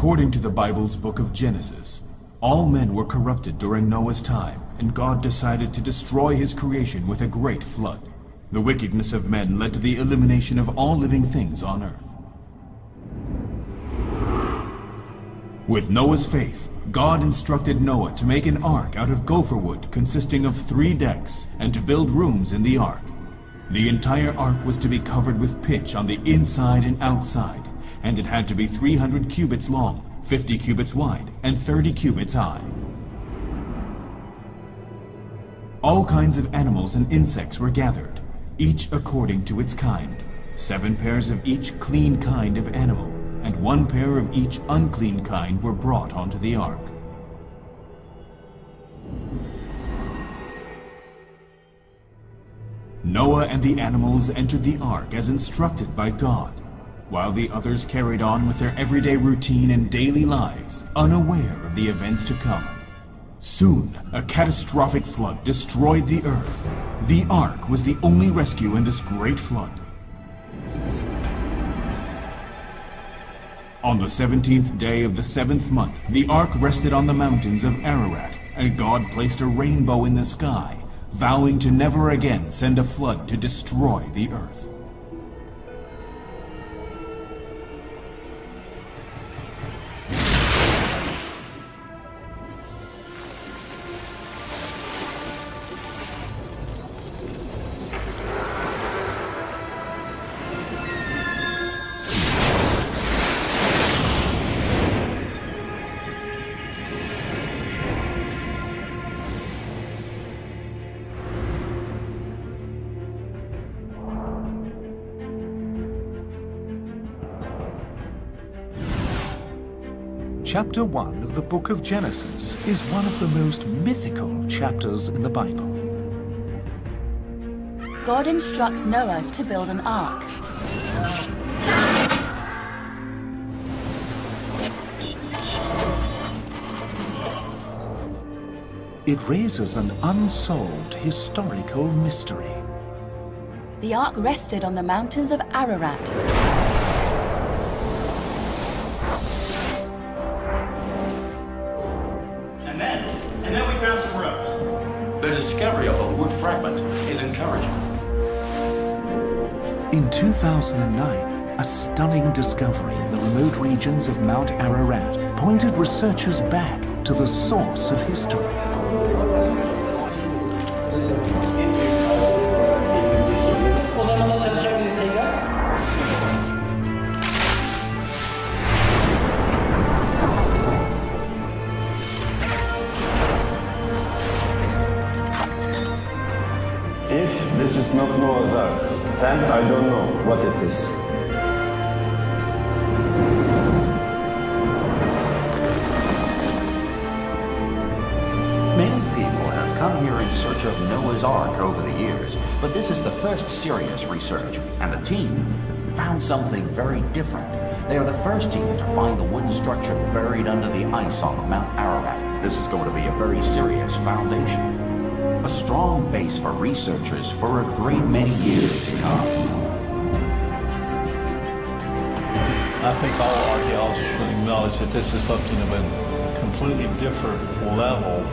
According to the Bible's book of Genesis, all men were corrupted during Noah's time, and God decided to destroy his creation with a great flood. The wickedness of men led to the elimination of all living things on earth. With Noah's faith, God instructed Noah to make an ark out of gopher wood consisting of 3 decks and to build rooms in the ark. The entire ark was to be covered with pitch on the inside and outside, and it had to be 300 cubits long, 50 cubits wide, and 30 cubits high. All kinds of animals and insects were gathered, each according to its kind. 7 pairs of each clean kind of animal, and 1 pair of each unclean kind were brought onto the ark. Noah and the animals entered the ark as instructed by God, while the others carried on with their everyday routine and daily lives, unaware of the events to come. Soon, a catastrophic flood destroyed the earth. The ark was the only rescue in this great flood. On the 17th day of the 7th month, the ark rested on the mountains of Ararat, and God placed a rainbow in the sky, vowing to never again send a flood to destroy the earth. Chapter 1 of the book of Genesis is one of the most mythical chapters in the Bible. God instructs Noah to build an ark. It raises an unsolved historical mystery. The ark rested on the mountains of Ararat. And then we found some ropes. The discovery of a wood fragment is encouraging. In 2009, a stunning discovery in the remote regions of Mount Ararat pointed researchers back to the source of history. If this is not Noah's Ark, then I don't know what it is. Many people have come here in search of Noah's Ark over the years, but this is the first serious research, and the team found something very different. They are the first team to find the wooden structure buried under the ice on Mount Ararat. This is going to be a very serious foundation. A strong base for researchers for a great many years to come. I think all archaeologists would acknowledge that this is something of a completely different level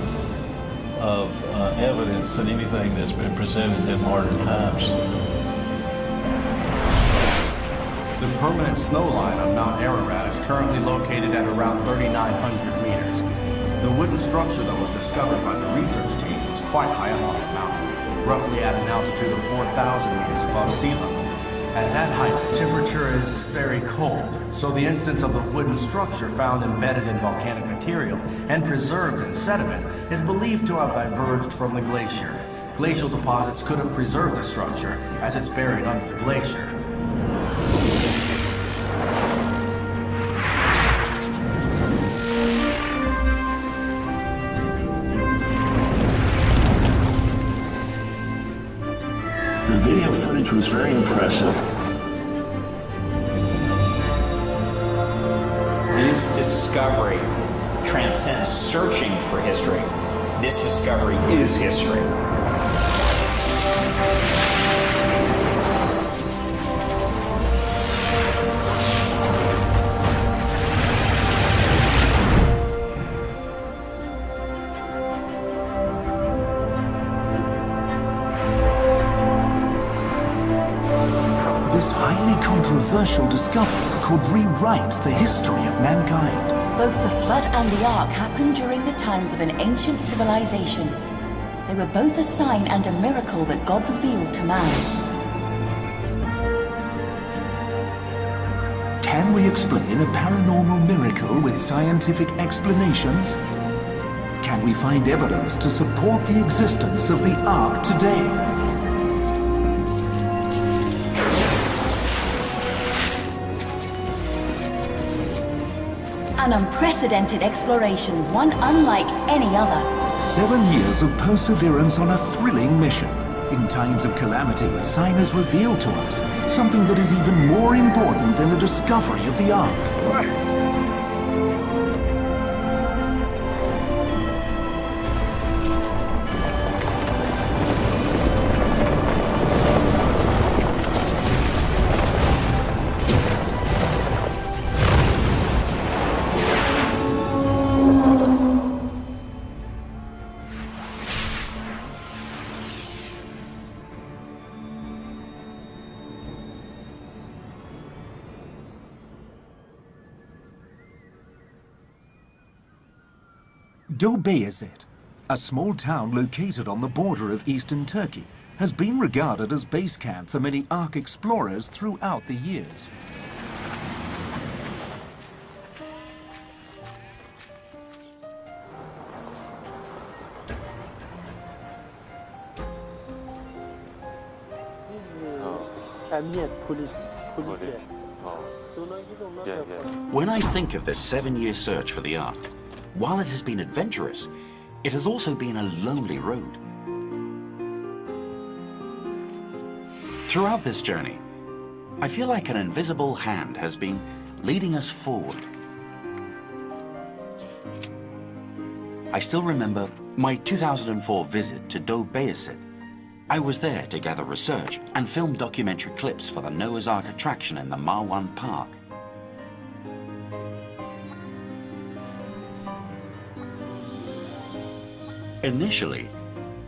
of evidence than anything that's been presented in modern times. The permanent snow line on Mount Ararat is currently located at around 3,900 meters. The wooden structure that was discovered by the research team was quite high up on the mountain, roughly at an altitude of 4,000 meters above sea level. At that height, the temperature is very cold, so the instance of the wooden structure found embedded in volcanic material and preserved in sediment is believed to have diverged from the glacier. Glacial deposits could have preserved the structure as it's buried under the glacier. The video footage was very impressive. This discovery transcends searching for history. This discovery is history. this highly controversial discovery could rewrite the history of mankind. Both the flood and the ark happened during the times of an ancient civilization. They were both a sign and a miracle that God revealed to man. Can we explain a paranormal miracle with scientific explanations? Can we find evidence to support the existence of the Ark today? An unprecedented exploration, one unlike any other. 7 years of perseverance on a thrilling mission. In times of calamity, a sign is revealed to us, something that is even more important than the discovery of the Ark. Dobeyazet, a small town located on the border of eastern Turkey, has been regarded as base camp for many Ark explorers throughout the years. When I think of this 7-year search for the Ark, while it has been adventurous, it has also been a lonely road. Throughout this journey, I feel like an invisible hand has been leading us forward. I still remember my 2004 visit to Dobeyazet. I was there to gather research and film documentary clips for the Noah's Ark attraction in the Marwan Park. Initially,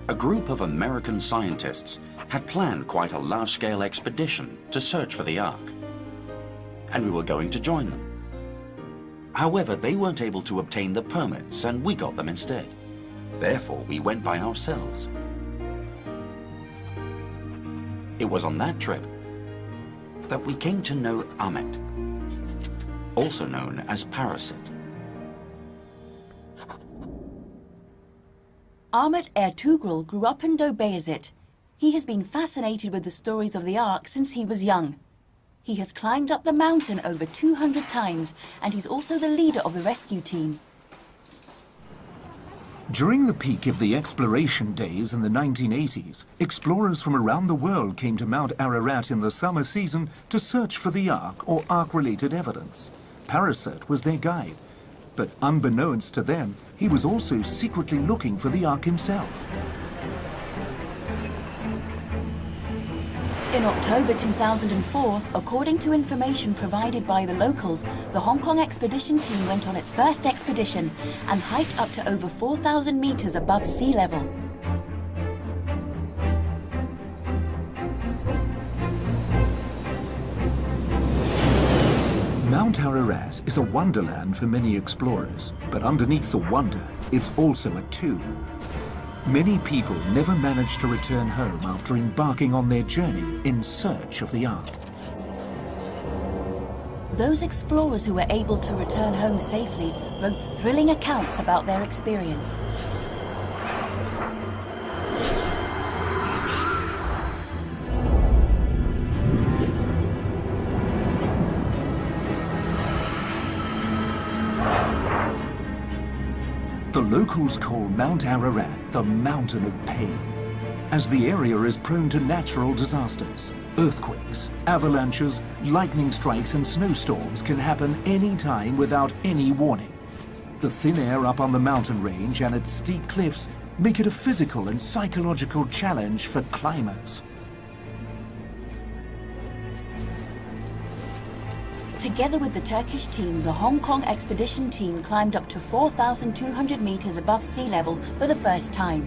a group of American scientists had planned quite a large-scale expedition to search for the Ark, and we were going to join them. However, they weren't able to obtain the permits, and we got them instead. Therefore, we went by ourselves. It was on that trip that we came to know Ahmet, also known as Parasit. Ahmet Ertugrul grew up in Dobeyazet. He has been fascinated with the stories of the Ark since he was young. He has climbed up the mountain over 200 times, and he's also the leader of the rescue team. During the peak of the exploration days in the 1980s, explorers from around the world came to Mount Ararat in the summer season to search for the Ark or Ark-related evidence. Parasit was their guide, but unbeknownst to them, he was also secretly looking for the Ark himself. In October 2004, according to information provided by the locals, the Hong Kong expedition team went on its first expedition and hiked up to over 4,000 meters above sea level. Mount Ararat is a wonderland for many explorers, but underneath the wonder, it's also a tomb. Many people never manage to return home after embarking on their journey in search of the Ark. Those explorers who were able to return home safely wrote thrilling accounts about their experience. The locals call Mount Ararat the Mountain of Pain, as the area is prone to natural disasters. Earthquakes, avalanches, lightning strikes and snowstorms can happen any time without any warning. The thin air up on the mountain range and its steep cliffs make it a physical and psychological challenge for climbers. Together with the Turkish team, the Hong Kong expedition team climbed up to 4,200 meters above sea level for the first time.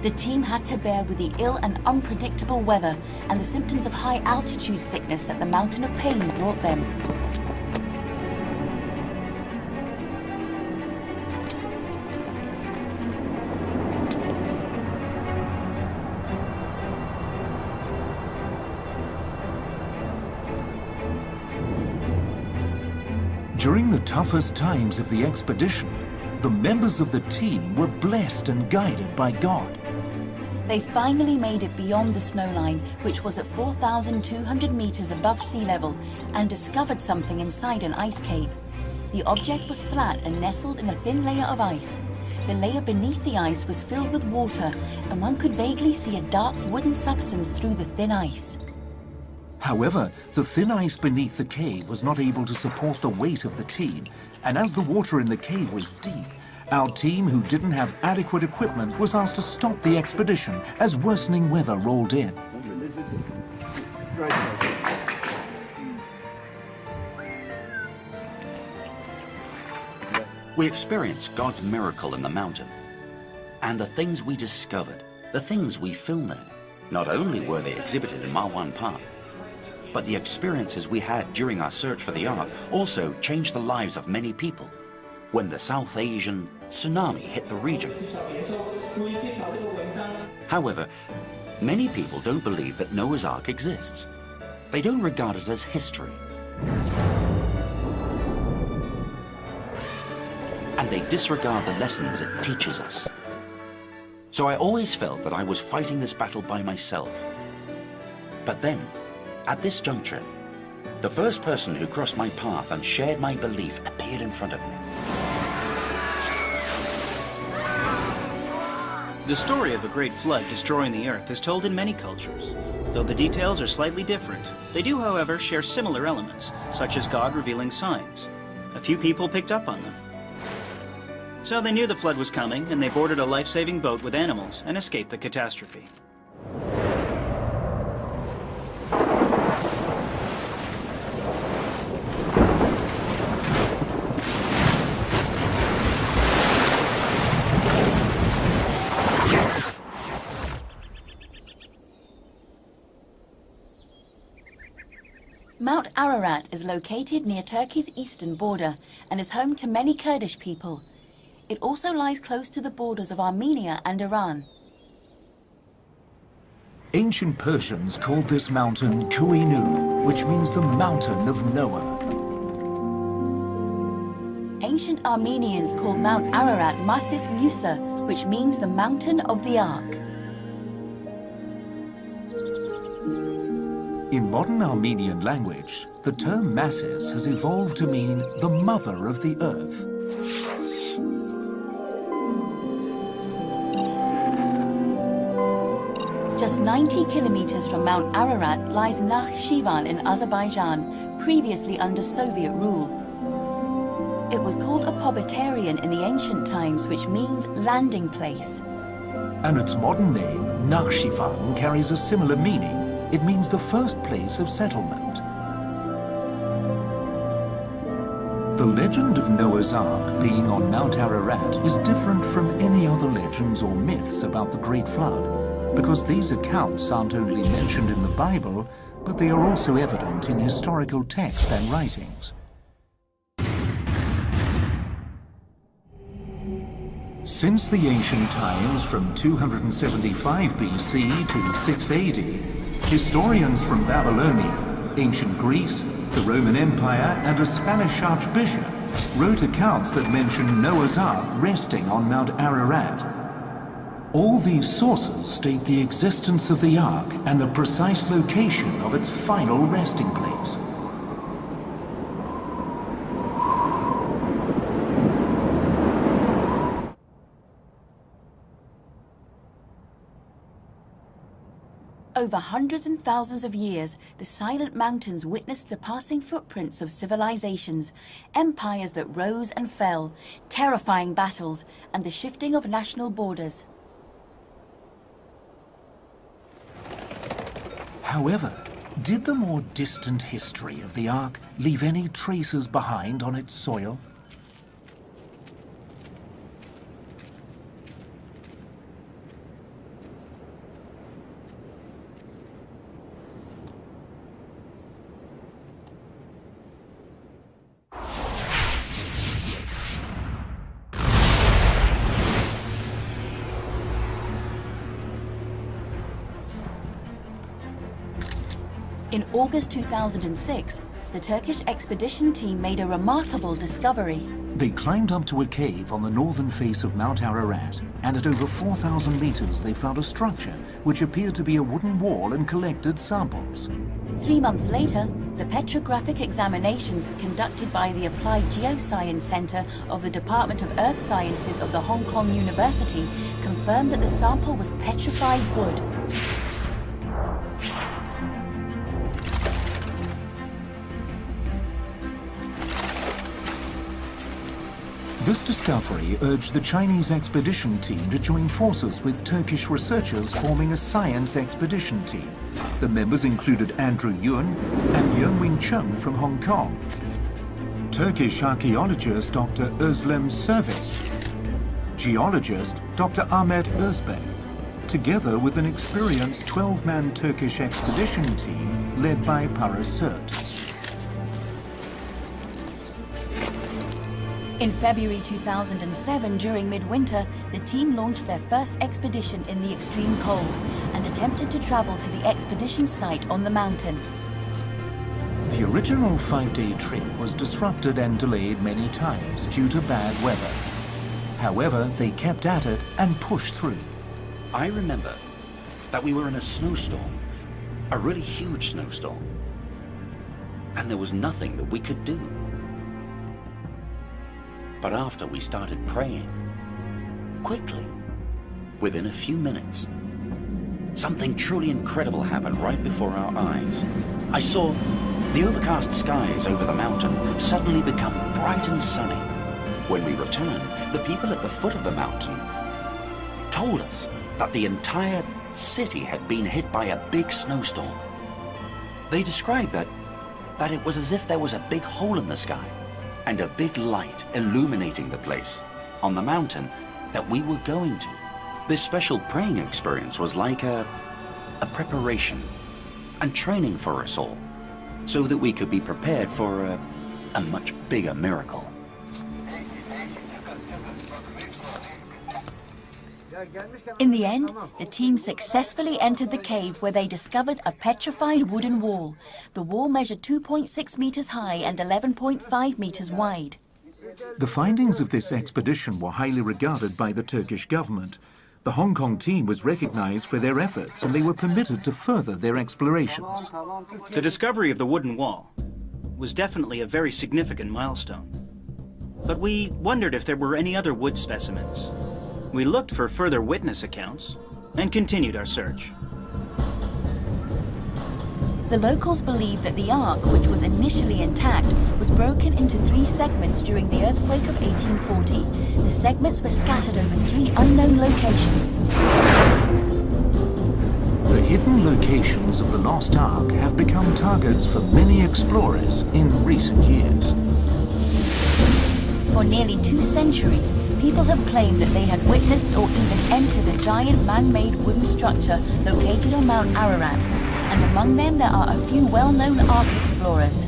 The team had to bear with the ill and unpredictable weather and the symptoms of high altitude sickness that the Mountain of Pain brought them. During the toughest times of the expedition, the members of the team were blessed and guided by God. They finally made it beyond the snowline, which was at 4,200 meters above sea level, and discovered something inside an ice cave. The object was flat and nestled in a thin layer of ice. The layer beneath the ice was filled with water, and one could vaguely see a dark wooden substance through the thin ice. However, the thin ice beneath the cave was not able to support the weight of the team, and as the water in the cave was deep, our team, who didn't have adequate equipment, was asked to stop the expedition as worsening weather rolled in. We experienced God's miracle in the mountain. And the things we discovered, the things we filmed there, not only were they exhibited in Ma1 Park, but the experiences we had during our search for the Ark also changed the lives of many people when the South Asian tsunami hit the region. However, many people don't believe that Noah's Ark exists. They don't regard it as history. And they disregard the lessons it teaches us. So I always felt that I was fighting this battle by myself. But then, at this juncture, the first person who crossed my path and shared my belief appeared in front of me. The story of a great flood destroying the Earth is told in many cultures. Though the details are slightly different, they do, however, share similar elements, such as God revealing signs. A few people picked up on them. So they knew the flood was coming, and they boarded a life-saving boat with animals and escaped the catastrophe. Mount Ararat is located near Turkey's eastern border and is home to many Kurdish people. It also lies close to the borders of Armenia and Iran. Ancient Persians called this mountain Kuinu, which means the mountain of Noah. Ancient Armenians called Mount Ararat Masis Musa, which means the mountain of the Ark. In modern Armenian language, the term Masis has evolved to mean the mother of the earth. Just 90 kilometers from Mount Ararat lies Nakhchivan in Azerbaijan, previously under Soviet rule. It was called a Pobetarian in the ancient times, which means landing place. And its modern name, Nakhchivan, carries a similar meaning. It means the first place of settlement. The legend of Noah's Ark being on Mount Ararat is different from any other legends or myths about the Great Flood, because these accounts aren't only mentioned in the Bible, but they are also evident in historical text and writings. Since the ancient times from 275 BC to 6 AD, historians from Babylonia, ancient Greece, the Roman Empire, and a Spanish archbishop wrote accounts that mention Noah's Ark resting on Mount Ararat. All these sources state the existence of the Ark and the precise location of its final resting place. Over hundreds and thousands of years, the silent mountains witnessed the passing footprints of civilizations, empires that rose and fell, terrifying battles, and the shifting of national borders. However, did the more distant history of the Ark leave any traces behind on its soil? In August 2006, the Turkish expedition team made a remarkable discovery. They climbed up to a cave on the northern face of Mount Ararat, and at over 4,000 meters they found a structure which appeared to be a wooden wall and collected samples. 3 months later, the petrographic examinations conducted by the Applied Geoscience Center of the Department of Earth Sciences of the Hong Kong University confirmed that the sample was petrified wood. This discovery urged the Chinese expedition team to join forces with Turkish researchers, forming a science expedition team. The members included Andrew Yuan and Yuen-Wing Chung from Hong Kong, Turkish archaeologist Dr. Özlem Servik, geologist Dr. Ahmet Özbek, together with an experienced 12-man Turkish expedition team led by Paras Sert. In February 2007, during midwinter, the team launched their first expedition in the extreme cold and attempted to travel to the expedition site on the mountain. The original 5-day trip was disrupted and delayed many times due to bad weather. However, they kept at it and pushed through. I remember that we were in a snowstorm, a really huge snowstorm, and there was nothing that we could do. But after we started praying, quickly, within a few minutes, something truly incredible happened right before our eyes. I saw the overcast skies over the mountain suddenly become bright and sunny. When we returned, the people at the foot of the mountain told us that the entire city had been hit by a big snowstorm. They described that it was as if there was a big hole in the sky and a big light illuminating the place on the mountain that we were going to. This special praying experience was like a preparation and training for us all, so that we could be prepared for a much bigger miracle. In the end, the team successfully entered the cave where they discovered a petrified wooden wall. The wall measured 2.6 meters high and 11.5 meters wide. The findings of this expedition were highly regarded by the Turkish government. The Hong Kong team was recognized for their efforts and they were permitted to further their explorations. The discovery of the wooden wall was definitely a very significant milestone. But we wondered if there were any other wood specimens. We looked for further witness accounts and continued our search. The locals believe that the Ark, which was initially intact, was broken into 3 segments during the earthquake of 1840. The segments were scattered over 3 unknown locations. The hidden locations of the lost Ark have become targets for many explorers in recent years. For nearly 2 centuries, people have claimed that they had witnessed or even entered a giant man-made wooden structure located on Mount Ararat, and among them there are a few well-known Ark explorers.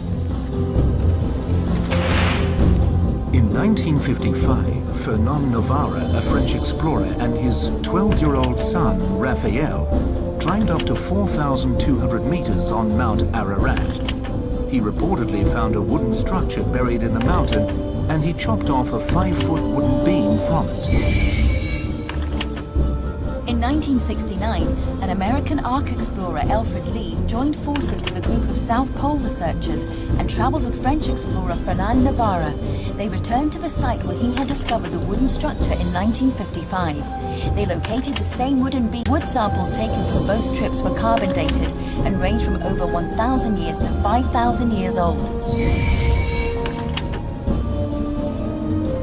In 1955, Fernand Navarre, a French explorer, and his 12-year-old son, Raphael, climbed up to 4,200 meters on Mount Ararat. He reportedly found a wooden structure buried in the mountain, and he chopped off a 5-foot wooden beam from it. In 1969, an American Ark explorer, Alfred Lee, joined forces with a group of South Pole researchers and traveled with French explorer Fernand Navarre. They returned to the site where he had discovered the wooden structure in 1955. They located the same wooden beam. Wood samples taken from both trips were carbon dated and range from over 1,000 years to 5,000 years old.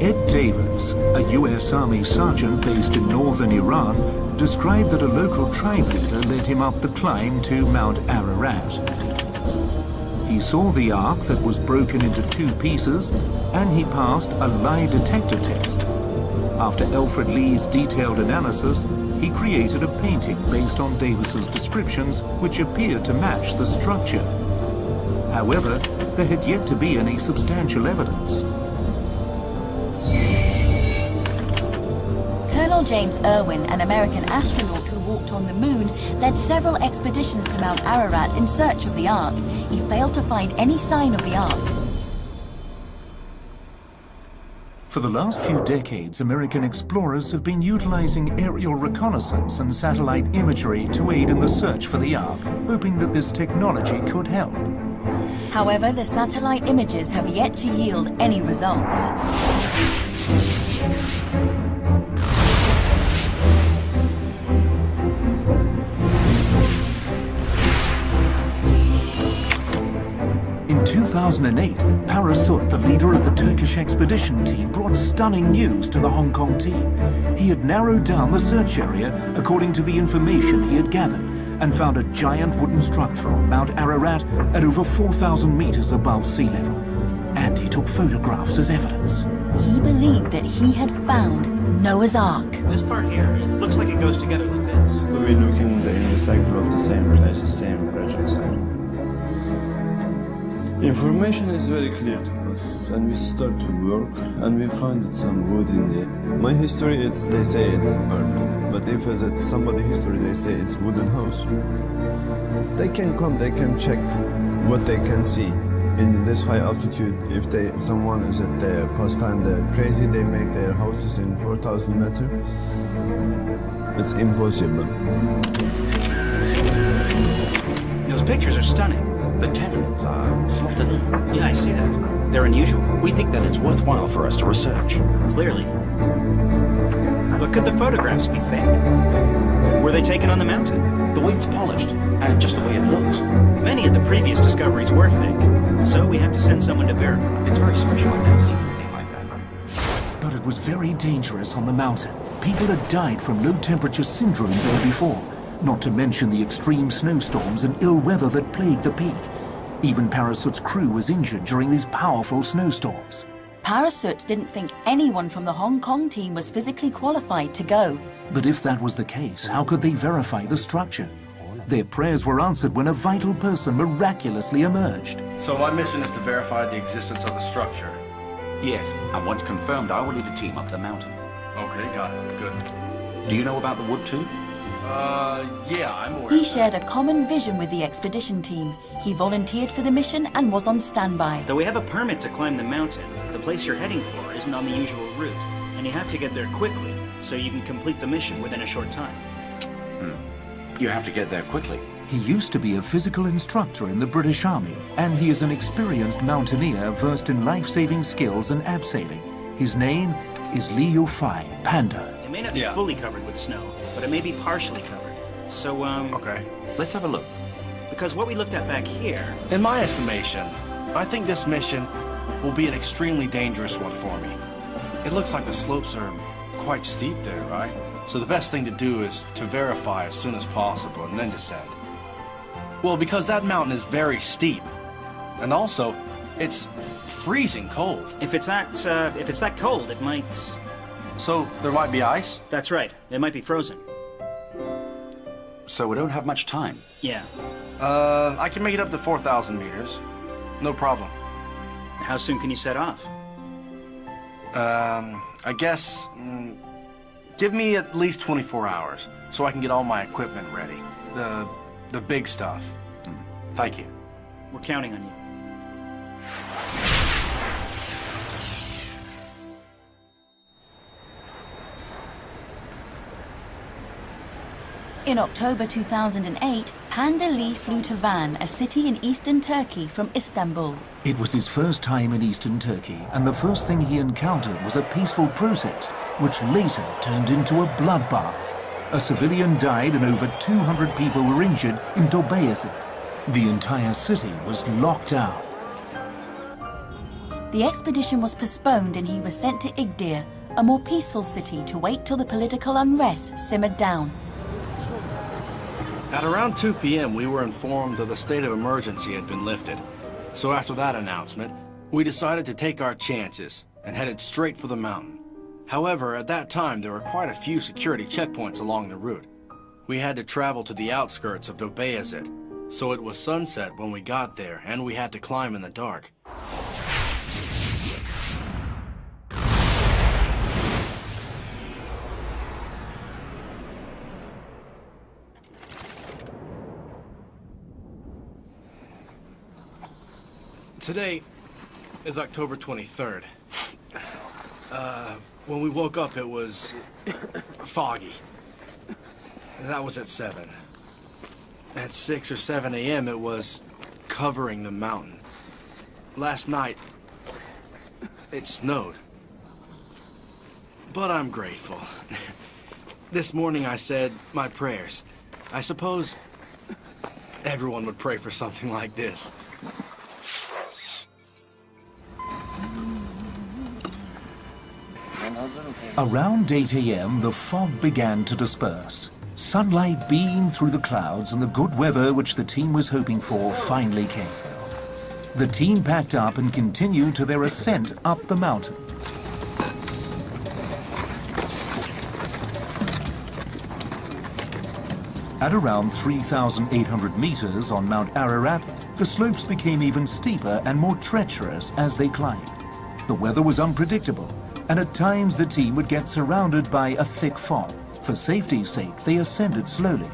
Ed Davis, a U.S. Army sergeant based in northern Iran, described that a local tribe leader led him up the climb to Mount Ararat. He saw the Ark that was broken into 2 pieces, and he passed a lie detector test. After Alfred Lee's detailed analysis, he created a painting based on Davis's descriptions, which appeared to match the structure. However, there had yet to be any substantial evidence. Colonel James Irwin, an American astronaut who walked on the moon, led several expeditions to Mount Ararat in search of the Ark. He failed to find any sign of the Ark. For the last few decades, American explorers have been utilizing aerial reconnaissance and satellite imagery to aid in the search for the Ark, hoping that this technology could help. However, the satellite images have yet to yield any results. In 2008, Parasut, the leader of the Turkish expedition team, brought stunning news to the Hong Kong team. He had narrowed down the search area according to the information he had gathered and found a giant wooden structure on Mount Ararat at over 4,000 meters above sea level. And he took photographs as evidence. He believed that he had found Noah's Ark. This part here, it looks like it goes together like this. We're looking in the cycle of the same places, same projects. Information is very clear to us, and we start to work, and we find some wood in there. My history, they say it's purple, but if it's somebody history, they say it's wooden house. They can come, they can check what they can see. In this high altitude, if someone is at their pastime, they're crazy, they make their houses in 4,000 meters. It's impossible. Those pictures are stunning. The tenons are slotted in. Yeah, I see that. They're unusual. We think that it's worthwhile for us to research. Clearly. But could the photographs be fake? Were they taken on the mountain? The way it's polished, and just the way it looks. Many of the previous discoveries were fake, so we have to send someone to verify. It's very special. I've never seen anything like that. But it was very dangerous on the mountain. People had died from low-temperature syndrome there before, not to mention the extreme snowstorms and ill weather that plagued the peak. Even Parasut's crew was injured during these powerful snowstorms. Parasut didn't think anyone from the Hong Kong team was physically qualified to go. But if that was the case, how could they verify the structure? Their prayers were answered when a vital person miraculously emerged. So my mission is to verify the existence of the structure. Yes, and once confirmed, I will lead a team up the mountain. Okay, got it. Good. Do you know about the wood too? Yeah, I'm aware. He shared a common vision with the expedition team. He volunteered for the mission and was on standby. Though we have a permit to climb the mountain, the place you're heading for isn't on the usual route, and you have to get there quickly so you can complete the mission within a short time. You have to get there quickly. He used to be a physical instructor in the British Army, and he is an experienced mountaineer versed in life-saving skills and abseiling. His name is Liu Fai, Panda. It may not be fully covered with snow, but it may be partially covered. So, Okay. Let's have a look. Because what we looked at back here... In my estimation, I think this mission will be an extremely dangerous one for me. It looks like the slopes are quite steep there, right? So the best thing to do is to verify as soon as possible and then descend. Well, because that mountain is very steep. And also, it's freezing cold. If it's that cold, it might... So there might be ice? That's right. It might be frozen. So we don't have much time. Yeah. I can make it up to 4,000 meters. No problem. How soon can you set off? I guess... give me at least 24 hours, so I can get all my equipment ready. The big stuff. Thank you. We're counting on you. In October 2008, Panda Lee flew to Van, a city in eastern Turkey, from Istanbul. It was his first time in eastern Turkey, and the first thing he encountered was a peaceful protest, which later turned into a bloodbath. A civilian died and over 200 people were injured in Dobeyazit. The entire city was locked down. The expedition was postponed and he was sent to Igdir, a more peaceful city, to wait till the political unrest simmered down. At around 2 p.m., we were informed that the state of emergency had been lifted. So after that announcement, we decided to take our chances and headed straight for the mountain. However, at that time, there were quite a few security checkpoints along the route. We had to travel to the outskirts of Dobeyazit, so it was sunset when we got there, and we had to climb in the dark. Today is October 23rd. When we woke up, it was foggy. That was at 7. At 6 or 7 a.m., it was covering the mountain. Last night, it snowed. But I'm grateful. This morning I said my prayers. I suppose everyone would pray for something like this. Around 8 a.m., the fog began to disperse. Sunlight beamed through the clouds, and the good weather which the team was hoping for finally came. The team packed up and continued to their ascent up the mountain. At around 3,800 meters on Mount Ararat, the slopes became even steeper and more treacherous as they climbed. The weather was unpredictable, and at times the team would get surrounded by a thick fog. For safety's sake, they ascended slowly.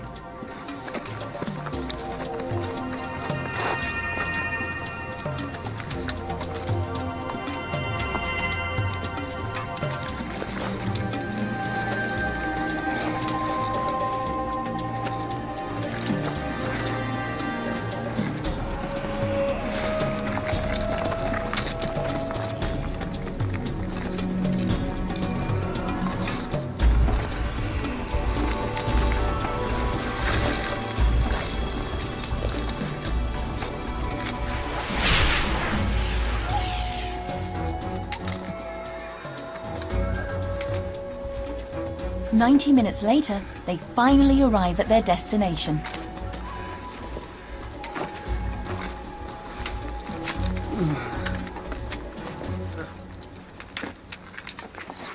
"90 minutes later, they finally arrive at their destination.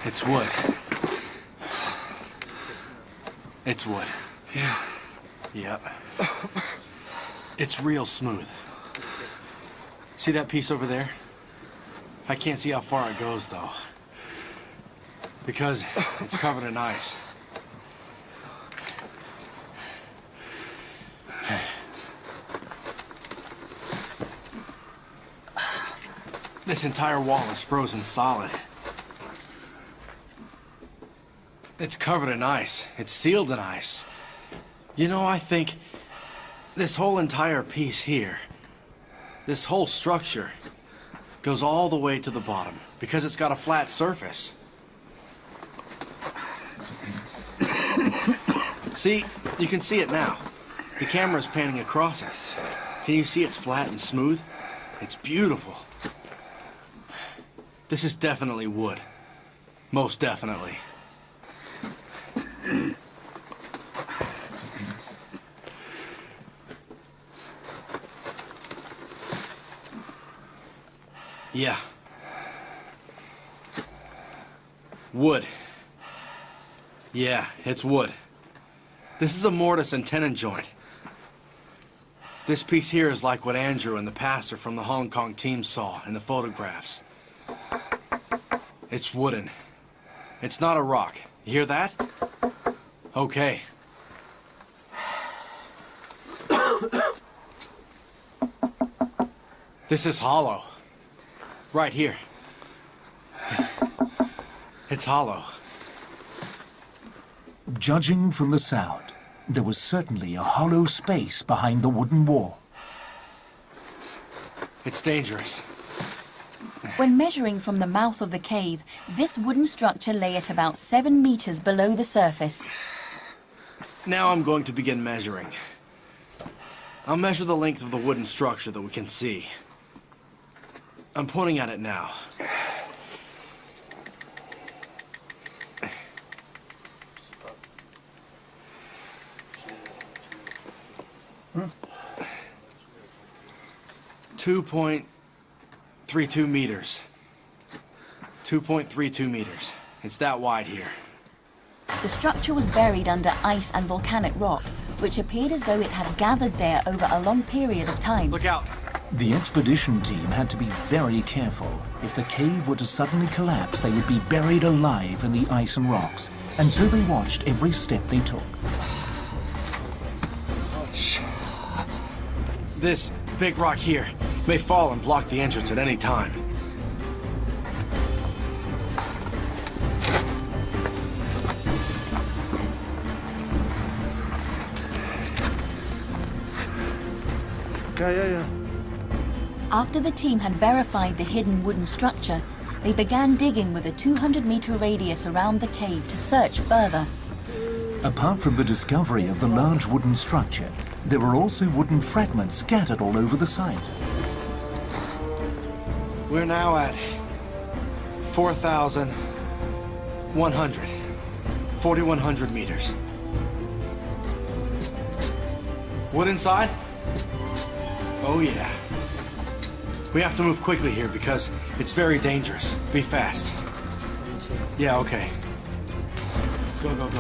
It's wood. It's wood. Yeah. Yep. It's real smooth. See that piece over there? I can't see how far it goes, though. Because it's covered in ice. This entire wall is frozen solid. It's covered in ice. It's sealed in ice. You know, I think this whole entire piece here, this whole structure, goes all the way to the bottom because it's got a flat surface. See, you can see it now. The camera's panning across it. Can you see it's flat and smooth? It's beautiful. This is definitely wood. Most definitely. Yeah. Wood. Yeah, it's wood. This is a mortise and tenon joint. This piece here is like what Andrew and the pastor from the Hong Kong team saw in the photographs. It's wooden. It's not a rock. You hear that? Okay. This is hollow. Right here. It's hollow. Judging from the sound, there was certainly a hollow space behind the wooden wall. It's dangerous. When measuring from the mouth of the cave, this wooden structure lay at about 7 meters below the surface. Now I'm going to begin measuring. I'll measure the length of the wooden structure that we can see. I'm pointing at it now. Hmm? 2.32 meters. 2.32 meters. It's that wide here. The structure was buried under ice and volcanic rock, which appeared as though it had gathered there over a long period of time. Look out! The expedition team had to be very careful. If the cave were to suddenly collapse, they would be buried alive in the ice and rocks, and so they watched every step they took. This big rock here, May fall and block the entrance at any time. Yeah. After the team had verified the hidden wooden structure, they began digging with a 200-meter radius around the cave to search further. Apart from the discovery of the large wooden structure, there were also wooden fragments scattered all over the site. We're now at 4,100 meters. Wood inside? Oh yeah. We have to move quickly here because it's very dangerous. Be fast. Yeah, okay. Go.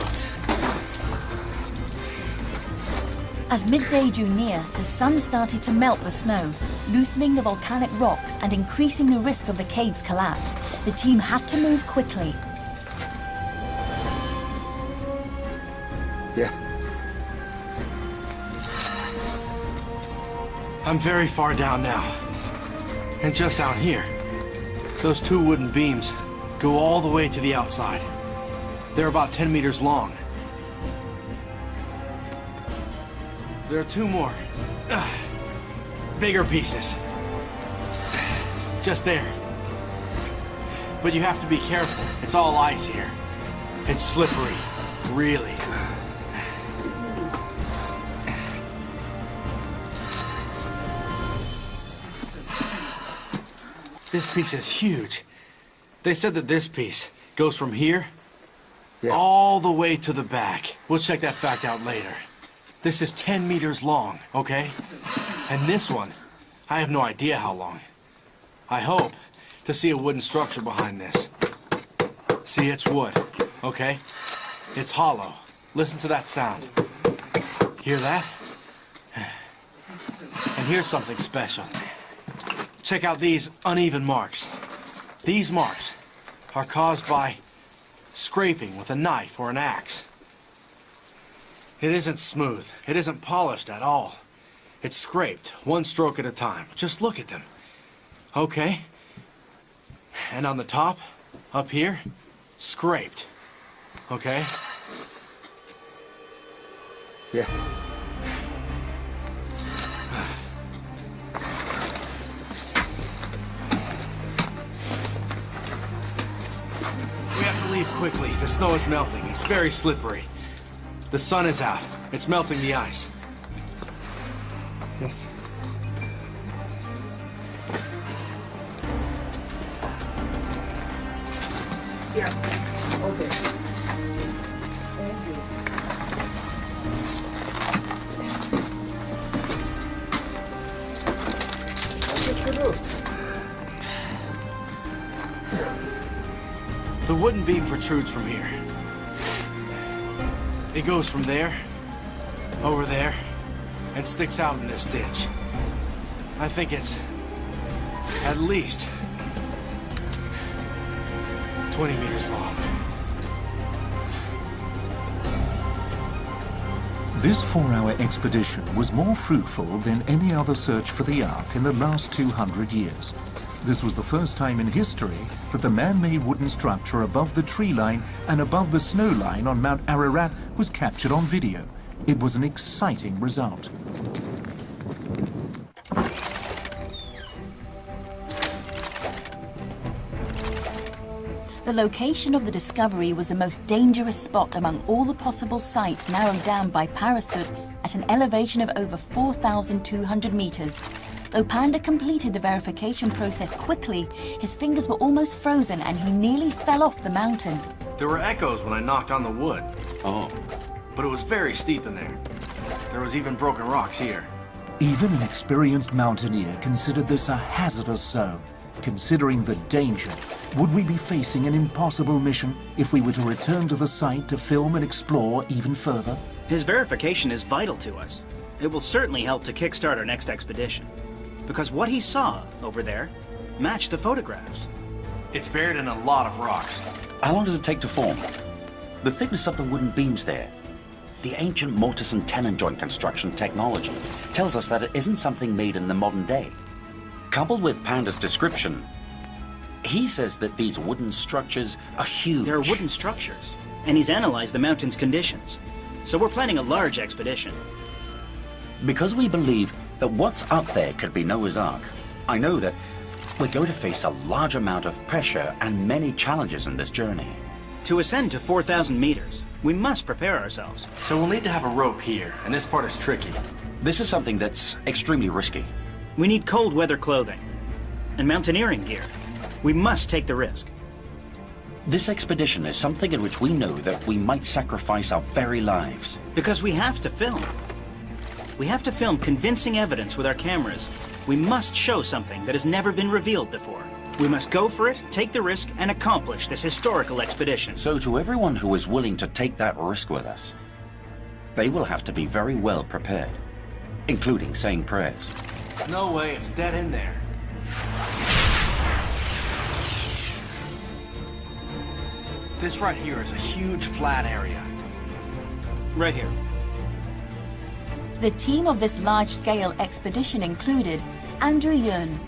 As midday drew near, the sun started to melt the snow, loosening the volcanic rocks and increasing the risk of the cave's collapse. The team had to move quickly. Yeah. I'm very far down now. And just out here, those two wooden beams go all the way to the outside. They're about 10 meters long. There are two more, bigger pieces. Just there. But you have to be careful. It's all ice here. It's slippery, really. This piece is huge. They said that this piece goes from here all the way to the back. We'll check that fact out later. This is 10 meters long, okay? And this one, I have no idea how long. I hope to see a wooden structure behind this. See, it's wood, okay? It's hollow. Listen to that sound. Hear that? And here's something special. Check out these uneven marks. These marks are caused by scraping with a knife or an axe. It isn't smooth. It isn't polished at all. It's scraped, one stroke at a time. Just look at them. Okay? And on the top, up here, scraped. Okay? Yeah. We have to leave quickly. The snow is melting. It's very slippery. The sun is out. It's melting the ice. Yes. Yeah. Okay. Thank you. The wooden beam protrudes from here. It goes from there, over there, and sticks out in this ditch. I think it's at least 20 meters long. This 4-hour expedition was more fruitful than any other search for the Ark in the last 200 years. This was the first time in history that the man-made wooden structure above the tree line and above the snow line on Mount Ararat was captured on video. It was an exciting result. The location of the discovery was the most dangerous spot among all the possible sites narrowed down by Parachute at an elevation of over 4,200 meters. Though Panda completed the verification process quickly, his fingers were almost frozen and he nearly fell off the mountain. There were echoes when I knocked on the wood. Oh. But it was very steep in there. There was even broken rocks here. Even an experienced mountaineer considered this a hazardous zone. Considering the danger, would we be facing an impossible mission if we were to return to the site to film and explore even further? His verification is vital to us. It will certainly help to kickstart our next expedition. Because what he saw over there matched the photographs. It's buried in a lot of rocks. How long does it take to form? The thickness of the wooden beams there. The ancient mortise and tenon joint construction technology tells us that it isn't something made in the modern day. Coupled with Panda's description, he says that these wooden structures are huge. There are wooden structures, and he's analyzed the mountain's conditions. So we're planning a large expedition. Because we believe that what's up there could be Noah's Ark, I know that we're going to face a large amount of pressure and many challenges in this journey. To ascend to 4,000 meters, we must prepare ourselves. So we'll need to have a rope here, and this part is tricky. This is something that's extremely risky. We need cold weather clothing and mountaineering gear. We must take the risk. This expedition is something in which we know that we might sacrifice our very lives. Because we have to film. We have to film convincing evidence with our cameras. We must show something that has never been revealed before. We must go for it, take the risk, and accomplish this historical expedition. So to everyone who is willing to take that risk with us, they will have to be very well prepared, including saying prayers. No way, it's dead in there. This right here is a huge flat area. Right here. The team of this large-scale expedition included Andrew Yeun,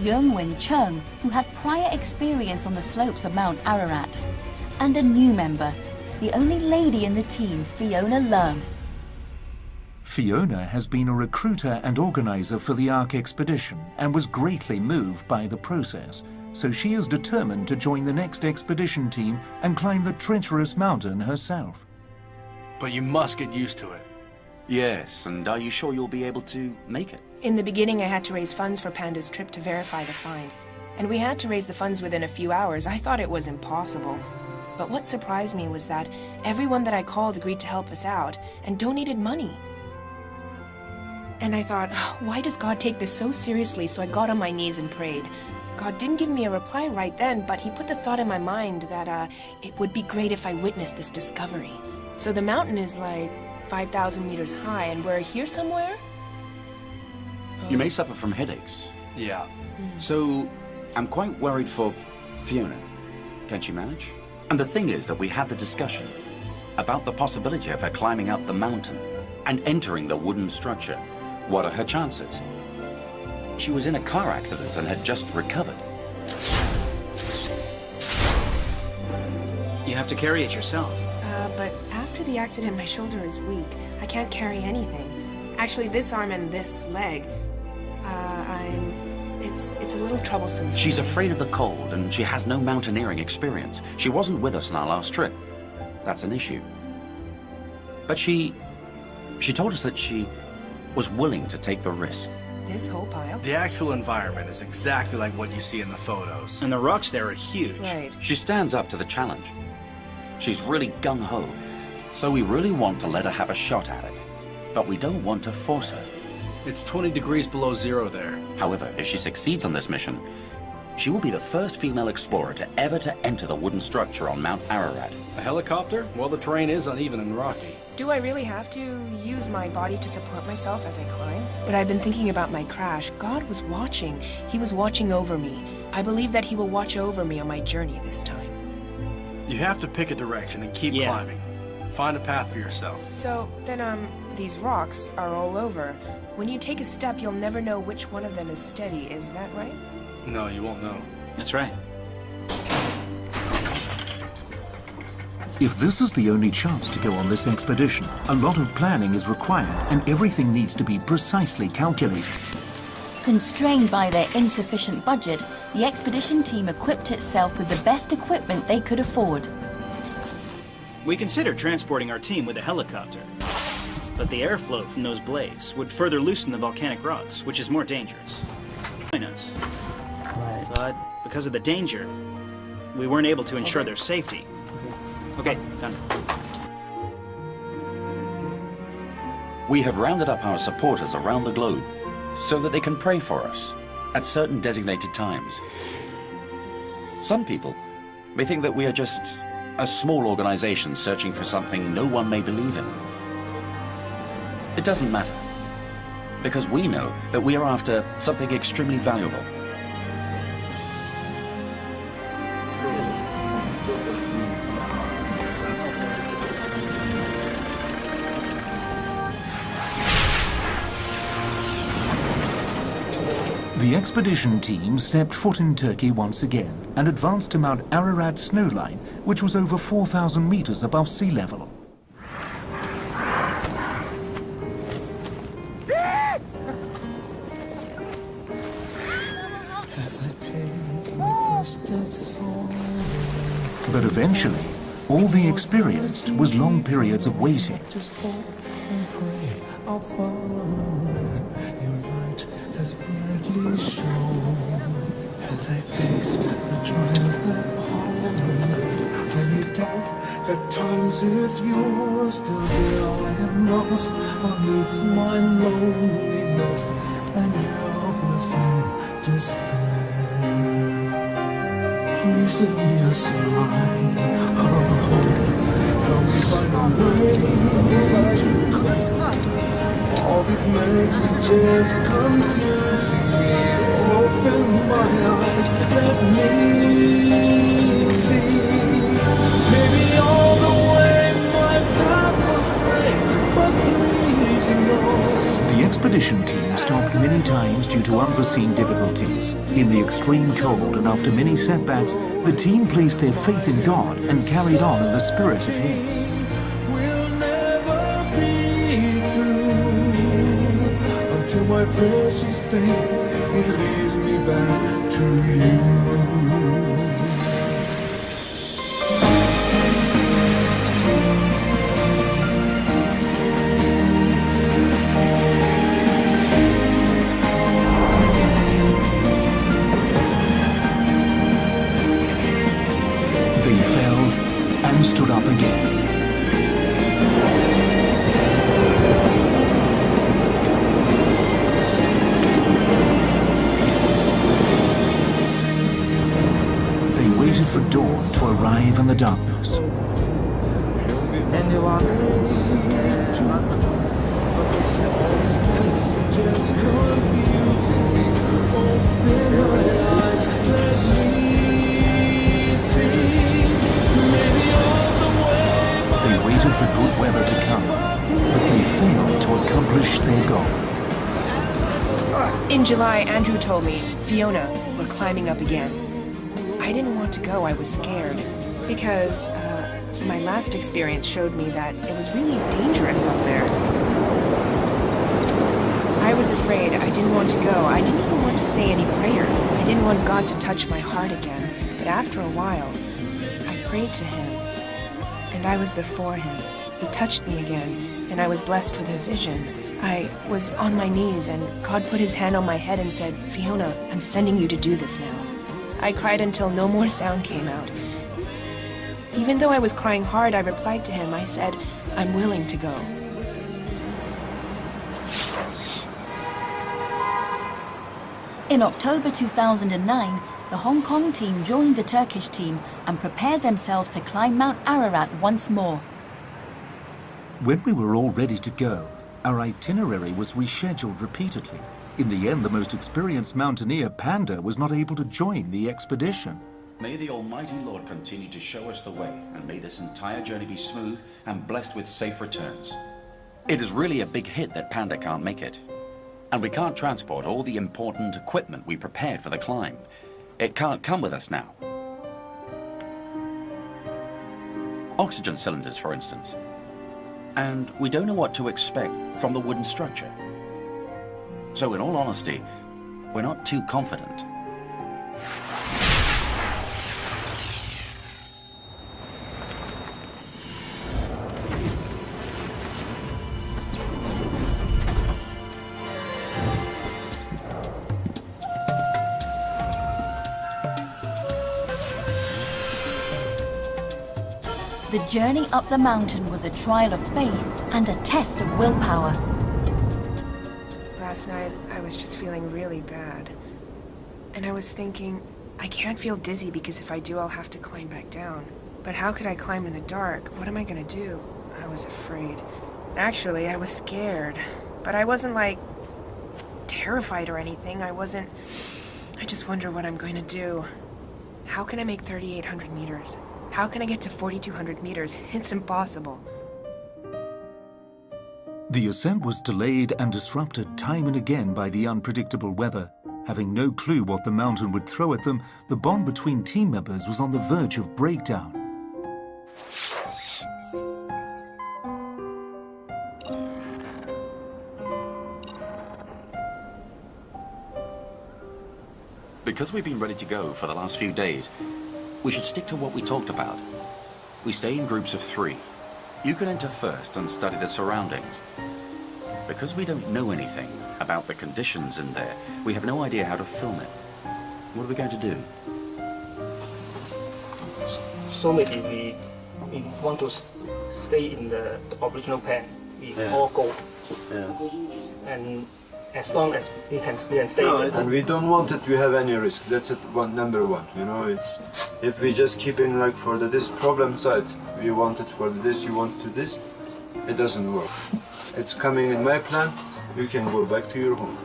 Yeung Win Chung, who had prior experience on the slopes of Mount Ararat, and a new member, the only lady in the team, Fiona Leung. Fiona has been a recruiter and organizer for the Ark expedition and was greatly moved by the process, so she is determined to join the next expedition team and climb the treacherous mountain herself. But you must get used to it. Yes, and are you sure you'll be able to make it? In the beginning, I had to raise funds for Panda's trip to verify the find. And we had to raise the funds within a few hours. I thought it was impossible. But what surprised me was that everyone that I called agreed to help us out and donated money. And I thought, why does God take this so seriously? So I got on my knees and prayed. God didn't give me a reply right then, but he put the thought in my mind that it would be great if I witnessed this discovery. So the mountain is like 5,000 meters high, and we're here somewhere? You may suffer from headaches. Yeah. So, I'm quite worried for Fiona. Can she manage? And the thing is that we had the discussion about the possibility of her climbing up the mountain and entering the wooden structure. What are her chances? She was in a car accident and had just recovered. You have to carry it yourself. But after the accident, my shoulder is weak. I can't carry anything. Actually, this arm and this leg, it's a little troublesome. She's afraid of the cold and she has no mountaineering experience. She wasn't with us on our last trip. That's an issue. But she told us that she was willing to take the risk. This whole pile? The actual environment is exactly like what you see in the photos. And the rocks there are huge. Right. She stands up to the challenge. She's really gung-ho, so we really want to let her have a shot at it. But we don't want to force her. It's 20 degrees below zero there. However, if she succeeds on this mission, she will be the first female explorer to ever enter the wooden structure on Mount Ararat. A helicopter? Well, the terrain is uneven and rocky. Do I really have to use my body to support myself as I climb? But I've been thinking about my crash. God was watching. He was watching over me. I believe that he will watch over me on my journey this time. You have to pick a direction and keep climbing. Find a path for yourself. So, then, these rocks are all over. When you take a step, you'll never know which one of them is steady. Is that right? No, you won't know. That's right. If this is the only chance to go on this expedition, a lot of planning is required and everything needs to be precisely calculated. Constrained by their insufficient budget, the expedition team equipped itself with the best equipment they could afford. We considered transporting our team with a helicopter, but the airflow from those blades would further loosen the volcanic rocks, which is more dangerous. But because of the danger, we weren't able to ensure their safety. Okay, done. We have rounded up our supporters around the globe so that they can pray for us at certain designated times. Some people may think that we are just a small organization searching for something no one may believe in. It doesn't matter, because we know that we are after something extremely valuable. The The expedition team stepped foot in Turkey once again and advanced to Mount Ararat snowline, which was over 4,000 meters above sea level. But eventually, all they experienced was long periods of waiting. As I face the trials that harm me, I need doubt at times if you're still here. I am lost amidst my loneliness and helpless in despair. Please send me a sign of hope. Help me find a way to cope. All these messages confusing me. Open my eyes, let me see. Maybe all the way my path was straight, but please know. The expedition team stopped many times due to unforeseen difficulties. In the extreme cold and after many setbacks, the team placed their faith in God and carried on in the spirit of Him. We'll never be through until my precious faith, it leads me back to you. They fell and stood up again. Waited for dawn to arrive in the darkness. They waited for good weather to come, but they failed to accomplish their goal. In July, Andrew told me, Fiona, we're climbing up again. I didn't want to go, I was scared, because my last experience showed me that it was really dangerous up there. I was afraid, I didn't want to go, I didn't even want to say any prayers. I didn't want God to touch my heart again, but after a while, I prayed to Him, and I was before Him. He touched me again, and I was blessed with a vision. I was on my knees, and God put His hand on my head and said, Fiona, I'm sending you to do this now. I cried until no more sound came out. Even though I was crying hard, I replied to him. I said, I'm willing to go. In October 2009, the Hong Kong team joined the Turkish team and prepared themselves to climb Mount Ararat once more. When we were all ready to go, our itinerary was rescheduled repeatedly. In the end, the most experienced mountaineer, Panda, was not able to join the expedition. May the Almighty Lord continue to show us the way, and may this entire journey be smooth and blessed with safe returns. It is really a big hit that Panda can't make it. And we can't transport all the important equipment we prepared for the climb. It can't come with us now. Oxygen cylinders, for instance. And we don't know what to expect from the wooden structure. So in all honesty, we're not too confident. The journey up the mountain was a trial of faith and a test of willpower. Last night, I was just feeling really bad. And I was thinking, I can't feel dizzy because if I do, I'll have to climb back down. But how could I climb in the dark? What am I gonna do? I was afraid. Actually, I was scared. But I wasn't, like, terrified or anything. I just wonder what I'm going to do. How can I make 3,800 meters? How can I get to 4,200 meters? It's impossible. The ascent was delayed and disrupted time and again by the unpredictable weather. Having no clue what the mountain would throw at them, the bond between team members was on the verge of breakdown. Because we've been ready to go for the last few days, we should stick to what we talked about. We stay in groups of 3. You can enter first and study the surroundings. Because we don't know anything about the conditions in there, we have no idea how to film it. What are we going to do? So maybe we want to stay in the original plan. We all go. And as long as we can stay. No, and we don't want it to have any risk. That's it, number one. You know, it's if we just keep in like for this problem side, we want it for this, you want it to this, it doesn't work. It's coming in my plan. You can go back to your home.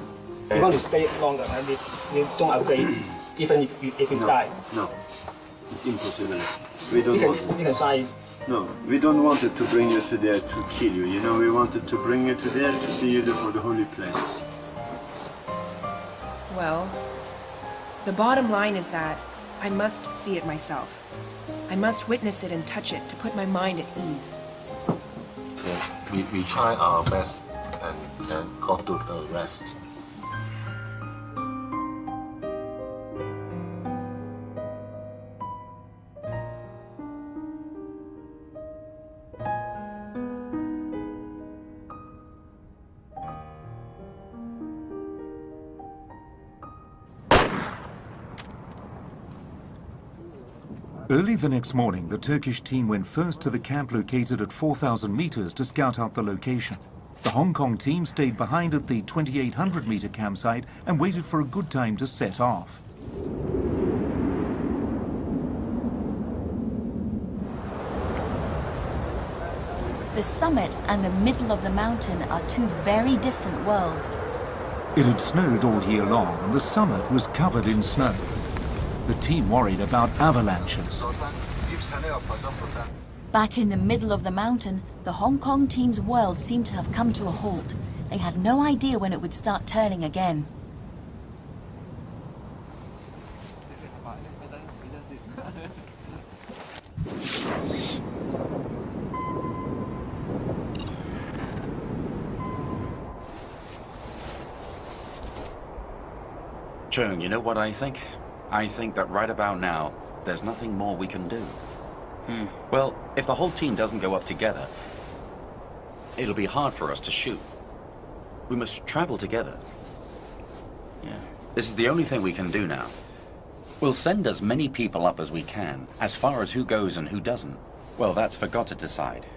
We want to stay longer, and we don't afraid, even if we die. No, it's impossible. We don't want it. We can sign. No, we don't want it to bring you to there to kill you. You know, we wanted to bring you to there to see you for the holy places. Well, the bottom line is that I must see it myself. I must witness it and touch it to put my mind at ease. Yes, we try our best and God do the rest. Early the next morning, the Turkish team went first to the camp located at 4,000 meters to scout out the location. The Hong Kong team stayed behind at the 2,800-meter campsite and waited for a good time to set off. The summit and the middle of the mountain are two very different worlds. It had snowed all year long and the summit was covered in snow. The team worried about avalanches. Back in the middle of the mountain, the Hong Kong team's world seemed to have come to a halt. They had no idea when it would start turning again. Chung, you know what I think? I think that right about now, there's nothing more we can do. Well, if the whole team doesn't go up together, it'll be hard for us to shoot. We must travel together. Yeah. This is the only thing we can do now. We'll send as many people up as we can. As far as who goes and who doesn't, well, that's for God to decide.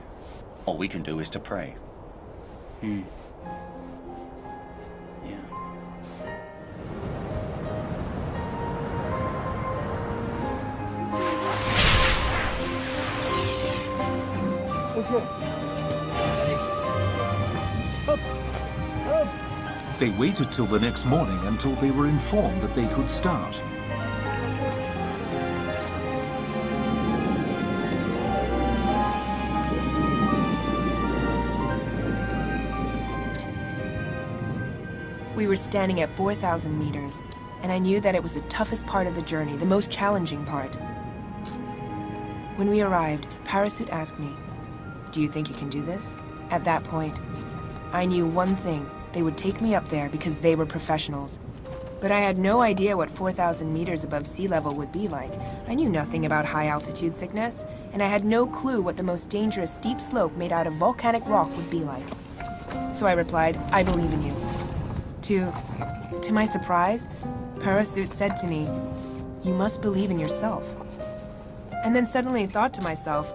All we can do is to pray. They waited till the next morning until they were informed that they could start. We were standing at 4,000 meters, and I knew that it was the toughest part of the journey, the most challenging part. When we arrived, Parachute asked me, "Do you think you can do this?" At that point, I knew one thing. They would take me up there because they were professionals. But I had no idea what 4,000 meters above sea level would be like. I knew nothing about high-altitude sickness, and I had no clue what the most dangerous steep slope made out of volcanic rock would be like. So I replied, "I believe in you." To my surprise, Parachute said to me, "You must believe in yourself." And then suddenly I thought to myself,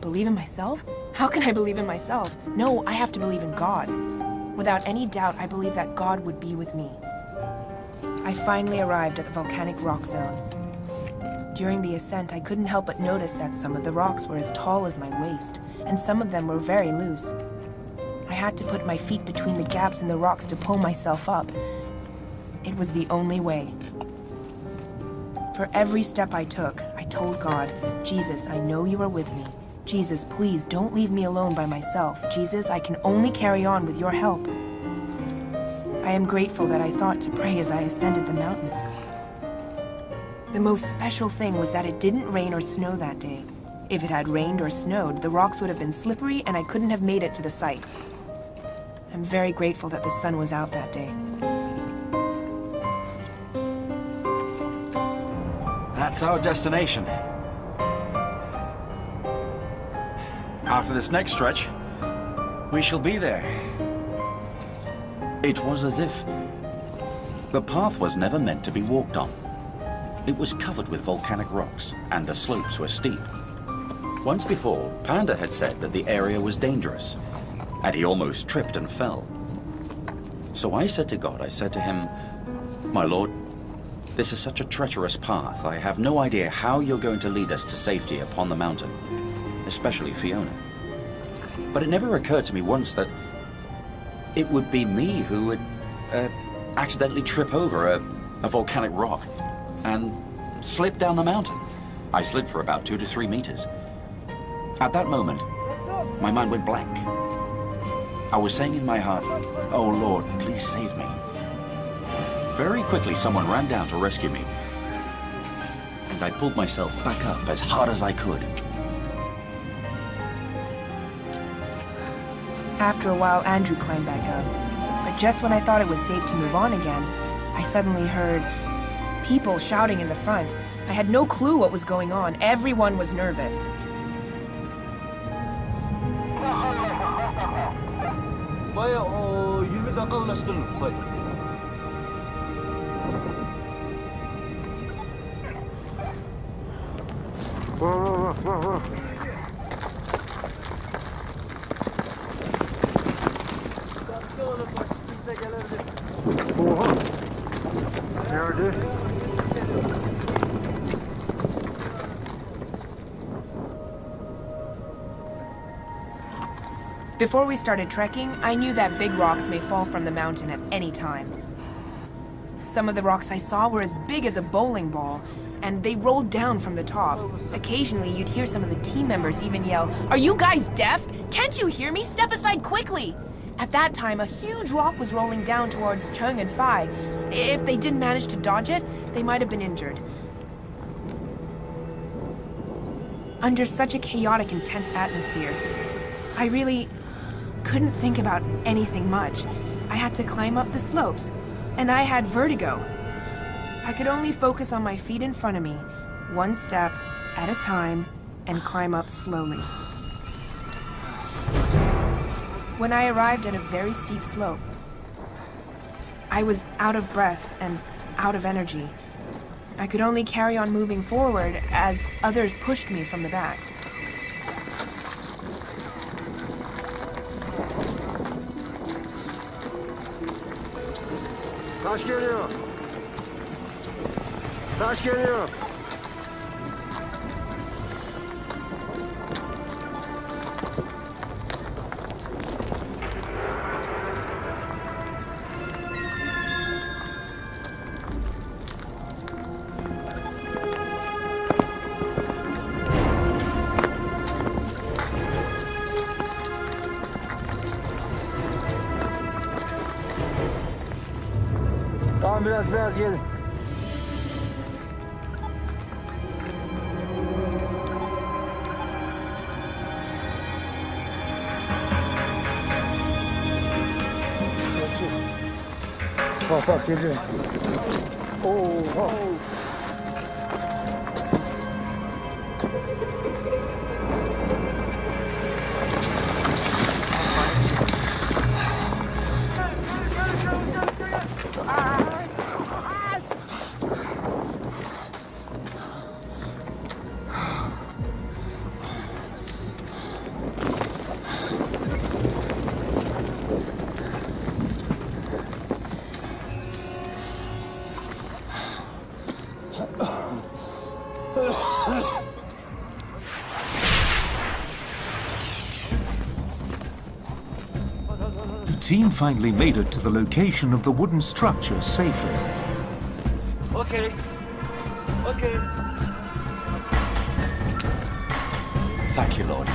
believe in myself? How can I believe in myself? No, I have to believe in God. Without any doubt, I believed that God would be with me. I finally arrived at the volcanic rock zone. During the ascent, I couldn't help but notice that some of the rocks were as tall as my waist, and some of them were very loose. I had to put my feet between the gaps in the rocks to pull myself up. It was the only way. For every step I took, I told God, "Jesus, I know you are with me. Jesus, please don't leave me alone by myself. Jesus, I can only carry on with your help." I am grateful that I thought to pray as I ascended the mountain. The most special thing was that it didn't rain or snow that day. If it had rained or snowed, the rocks would have been slippery and I couldn't have made it to the site. I'm very grateful that the sun was out that day. That's our destination. After this next stretch, we shall be there. It was as if the path was never meant to be walked on. It was covered with volcanic rocks, and the slopes were steep. Once before, Panda had said that the area was dangerous, and he almost tripped and fell. So I said to God, I said to him, "My Lord, this is such a treacherous path. I have no idea how you're going to lead us to safety upon the mountain, especially Fiona." But it never occurred to me once that it would be me who would accidentally trip over a volcanic rock and slip down the mountain. I slid for about 2 to 3 meters. At that moment, my mind went blank. I was saying in my heart, "Oh Lord, please save me." Very quickly, someone ran down to rescue me, and I pulled myself back up as hard as I could. After a while, Andrew climbed back up. But just when I thought it was safe to move on again, I suddenly heard people shouting in the front. I had no clue what was going on. Everyone was nervous. Before we started trekking, I knew that big rocks may fall from the mountain at any time. Some of the rocks I saw were as big as a bowling ball, and they rolled down from the top. Occasionally, you'd hear some of the team members even yell, "Are you guys deaf? Can't you hear me? Step aside quickly!" At that time, a huge rock was rolling down towards Chung and Phi. If they didn't manage to dodge it, they might have been injured. Under such a chaotic, intense atmosphere, I really couldn't think about anything much. I had to climb up the slopes, and I had vertigo. I could only focus on my feet in front of me, one step at a time, and climb up slowly. When I arrived at a very steep slope, I was out of breath and out of energy. I could only carry on moving forward as others pushed me from the back. Taş geliyor. Taş geliyor. Tamam, biraz gelin. Bak geliyor. Oha. The team finally made it to the location of the wooden structure safely. Okay. Okay. Thank you, Lord.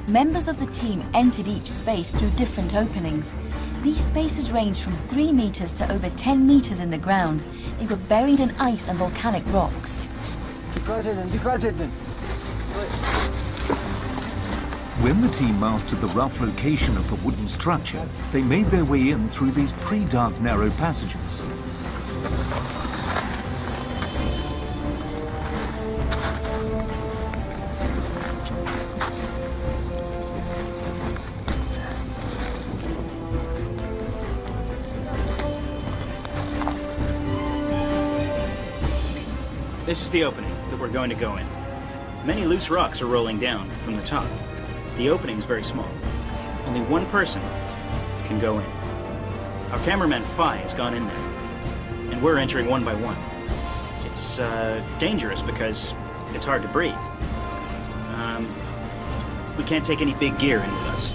Members of the team entered each space through different openings. These spaces ranged from 3 meters to over 10 meters in the ground. They were buried in ice and volcanic rocks. When the team mastered the rough location of the wooden structure, they made their way in through these pre-dark narrow passages. This is the opening that we're going to go in. Many loose rocks are rolling down from the top. The opening's very small. Only one person can go in. Our cameraman Phi has gone in there, and we're entering one by one. It's dangerous because it's hard to breathe. We can't take any big gear in with us.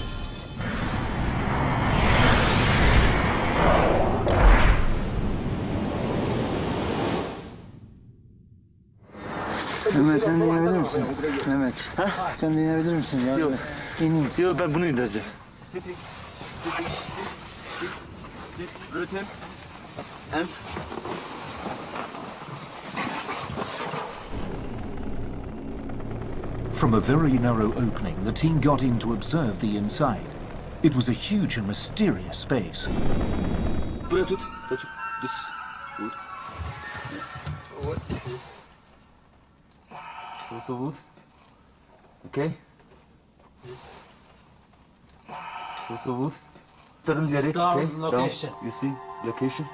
Mehmet sen de inebilir misin? Mehmet. Sen de inebilir misin? Yok. İneyim. Yok ben bunu indireceğim. Sit. Rotate. And. From a very narrow opening, the team got in to observe the inside. It was a huge and mysterious space. Buraya tut. This. Wood. What is? Also wood. Okay. This. Also wood. Turn the okay. Location. Down. You see location.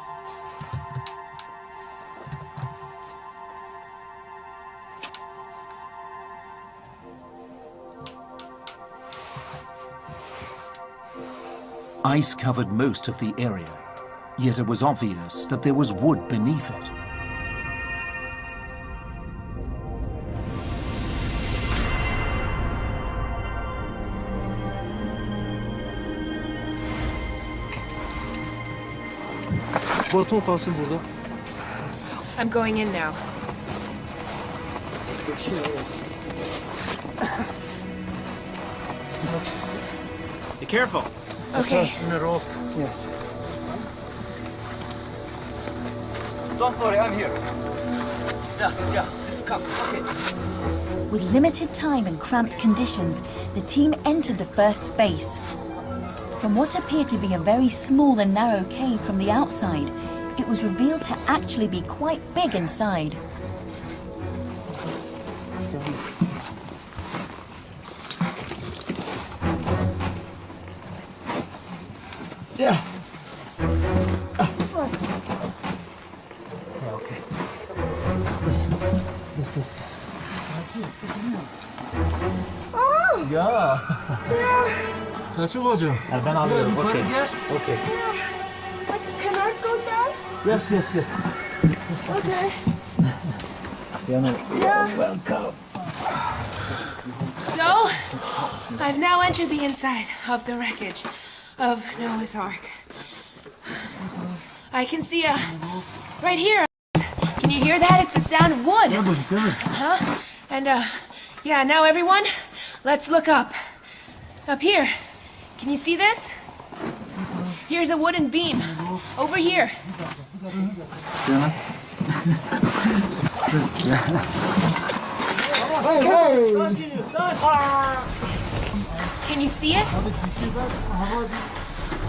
Ice covered most of the area, yet it was obvious that there was wood beneath it. Botun kalsın burada. I'm going in now. Be careful. Okay. In a rope. Yes. Don't worry, I'm here. Yeah, just come. Okay. With limited time and cramped conditions, the team entered the first space. From what appeared to be a very small and narrow cave from the outside, it was revealed to actually be quite big inside. Yeah. Okay. This. Yeah. 자, 죽어줘. Ben alıyorum. Okay. Okay. Can I go down? Yes. Okay. Yeah. Welcome. So, I've now entered the inside of the wreckage of Noah's Ark. I can see right here. Can you hear that? It's the sound of wood. Huh? And yeah, now everyone, let's look up. Up here. Can you see this? Here's a wooden beam. Over here. Can you see it?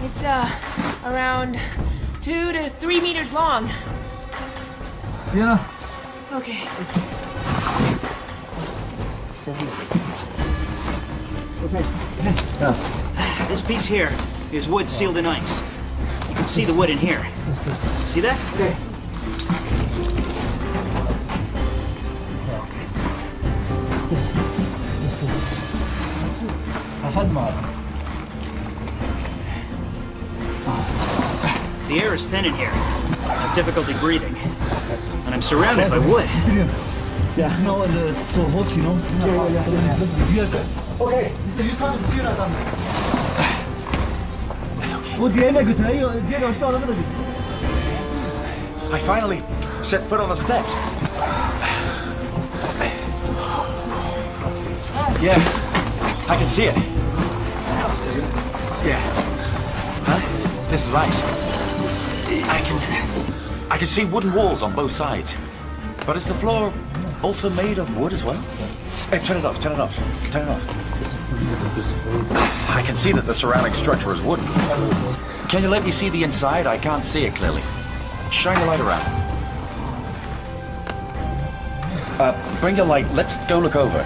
It's around 2 to 3 meters long. Yeah. Okay. Okay. Yes. This piece here is wood sealed in ice. You can see the wood in here. See that? Okay. This is. I've had more. The air is thin in here. I have difficulty breathing. And I'm surrounded by wood. Yeah. No, it's so hot, you know. Yeah. Okay. You can't feel it. I finally set foot on the steps. Yeah, I can see it. Yeah. Huh? This is ice. I can see wooden walls on both sides. But is the floor also made of wood as well? Hey, turn it off, turn it off, turn it off. I can see that the surrounding structure is wooden. Can you let me see the inside? I can't see it clearly. Shine your light around. Bring your light. Let's go look over.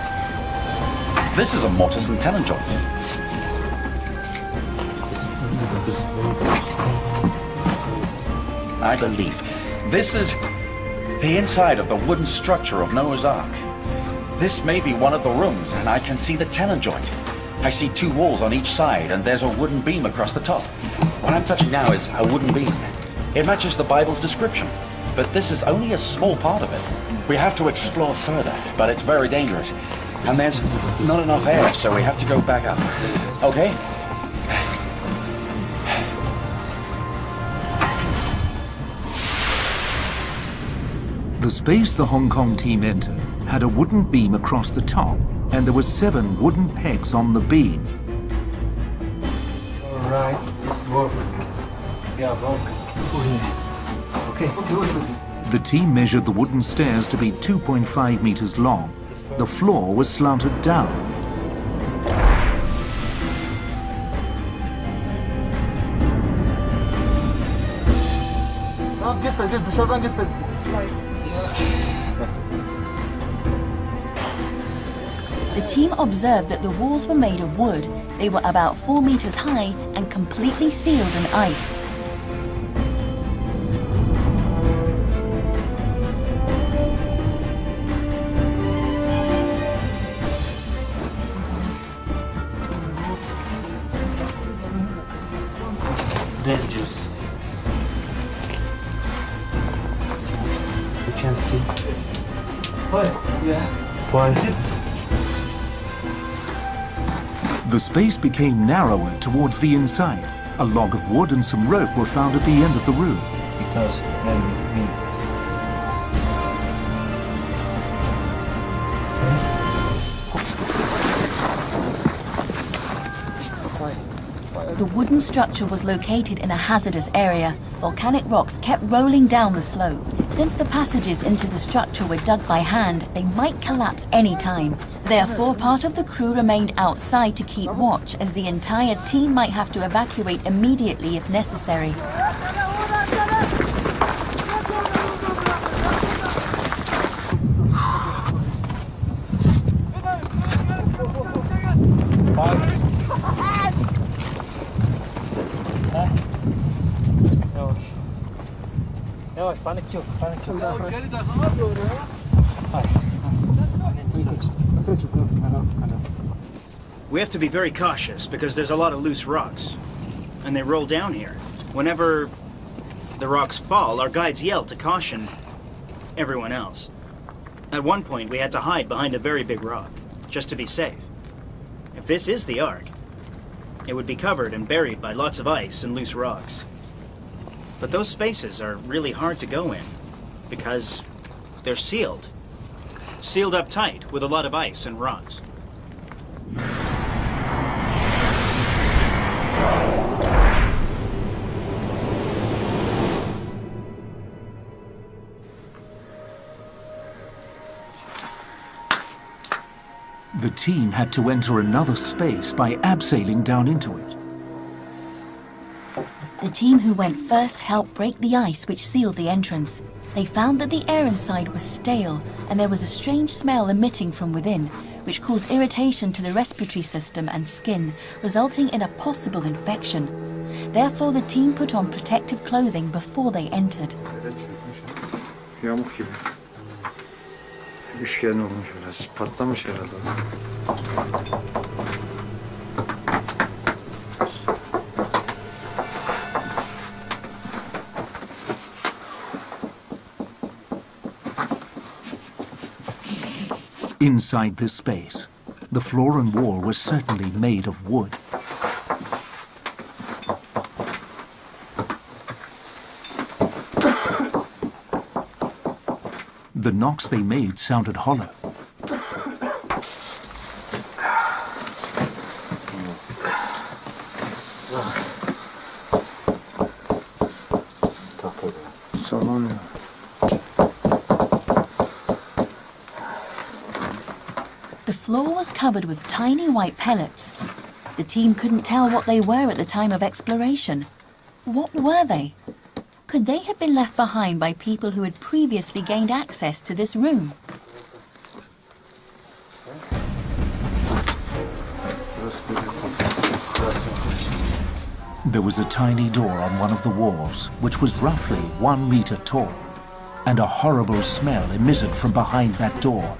This is a mortise and tenon joint. I believe this is the inside of the wooden structure of Noah's Ark. This may be one of the rooms, and I can see the tenon joint. I see 2 walls on each side, and there's a wooden beam across the top. What I'm touching now is a wooden beam. It matches the Bible's description, but this is only a small part of it. We have to explore further, but it's very dangerous. And there's not enough air, so we have to go back up. Okay? The space the Hong Kong team entered had a wooden beam across the top, and there were 7 wooden pegs on the beam. All right, it's working. Yeah, working. Okay. The team measured the wooden stairs to be 2.5 meters long. The floor was slanted down. The team observed that the walls were made of wood. They were about 4 meters high and completely sealed in ice. Dangerous. You can see. What? Yeah. Why? The space became narrower towards the inside. A log of wood and some rope were found at the end of the room. Because The wooden structure was located in a hazardous area. Volcanic rocks kept rolling down the slope. Since the passages into the structure were dug by hand, they might collapse any time. Therefore, part of the crew remained outside to keep watch, as the entire team might have to evacuate immediately if necessary. We have to be very cautious because there's a lot of loose rocks, and they roll down here. Whenever the rocks fall, our guides yell to caution everyone else. At one point, we had to hide behind a very big rock, just to be safe. If this is the Ark, it would be covered and buried by lots of ice and loose rocks. But those spaces are really hard to go in, because they're sealed. Sealed up tight with a lot of ice and rocks. The team had to enter another space by abseiling down into it. The team who went first helped break the ice which sealed the entrance. They found that the air inside was stale, and there was a strange smell emitting from within, which caused irritation to the respiratory system and skin, resulting in a possible infection. Therefore, the team put on protective clothing before they entered. Üçgen olmuş biraz. Patlamış herhalde. Inside this space, the floor and wall were certainly made of wood. The knocks they made sounded hollow. floor was covered with tiny white pellets. The team couldn't tell what they were at the time of exploration. What were they? Could they have been left behind by people who had previously gained access to this room? There was a tiny door on one of the walls, which was roughly 1 meter tall, and a horrible smell emitted from behind that door.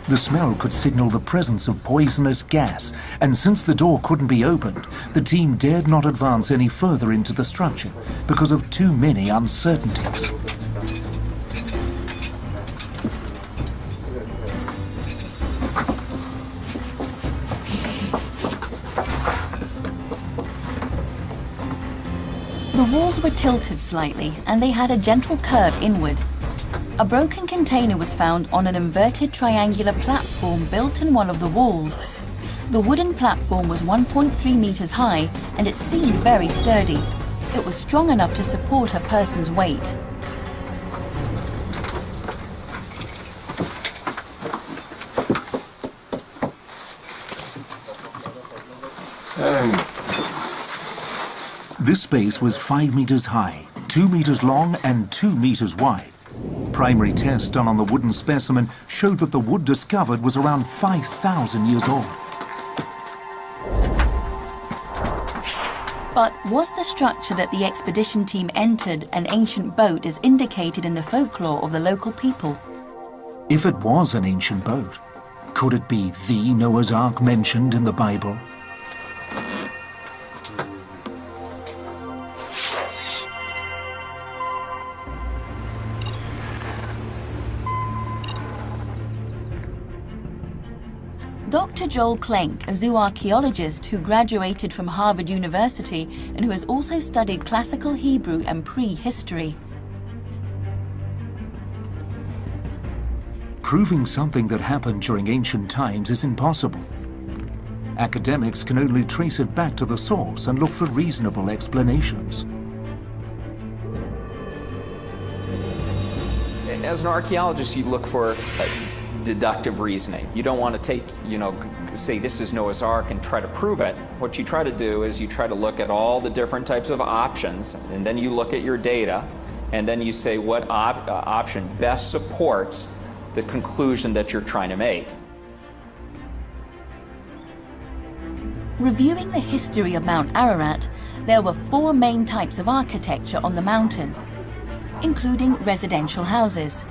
The smell could signal the presence of poisonous gas, and since the door couldn't be opened, the team dared not advance any further into the structure because of too many uncertainties. The walls were tilted slightly, and they had a gentle curve inward. A broken container was found on an inverted triangular platform built in one of the walls. The wooden platform was 1.3 meters high, and it seemed very sturdy. It was strong enough to support a person's weight. This space was 5 meters high, 2 meters long and 2 meters wide. Primary tests done on the wooden specimen showed that the wood discovered was around 5,000 years old. But was the structure that the expedition team entered an ancient boat as indicated in the folklore of the local people? If it was an ancient boat, could it be the Noah's Ark mentioned in the Bible? Dr. Joel Klenk, a zooarchaeologist who graduated from Harvard University and who has also studied classical Hebrew and prehistory. Proving something that happened during ancient times is impossible. Academics can only trace it back to the source and look for reasonable explanations. As an archaeologist, you look for deductive reasoning. You don't want to take, say this is Noah's Ark and try to prove it. What you try to do is you try to look at all the different types of options, and then you look at your data, and then you say what option best supports the conclusion that you're trying to make. Reviewing the history of Mount Ararat, there were 4 main types of architecture on the mountain, including residential houses,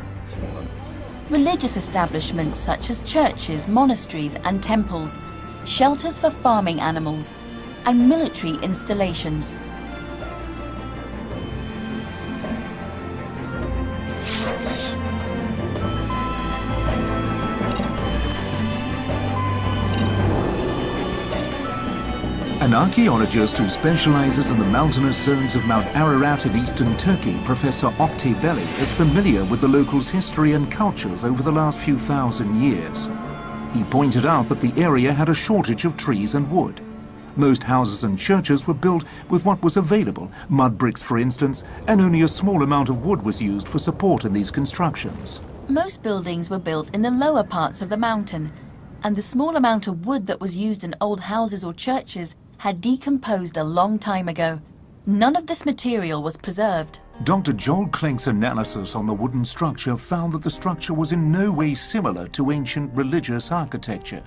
religious establishments such as churches, monasteries and temples, shelters for farming animals, and military installations. An archaeologist who specializes in the mountainous zones of Mount Ararat in eastern Turkey, Professor Oktay Belli, is familiar with the locals' history and cultures over the last few thousand years. He pointed out that the area had a shortage of trees and wood. Most houses and churches were built with what was available, mud bricks for instance, and only a small amount of wood was used for support in these constructions. Most buildings were built in the lower parts of the mountain, and the small amount of wood that was used in old houses or churches had decomposed a long time ago. None of this material was preserved. Dr. Joel Klenk's analysis on the wooden structure found that the structure was in no way similar to ancient religious architecture.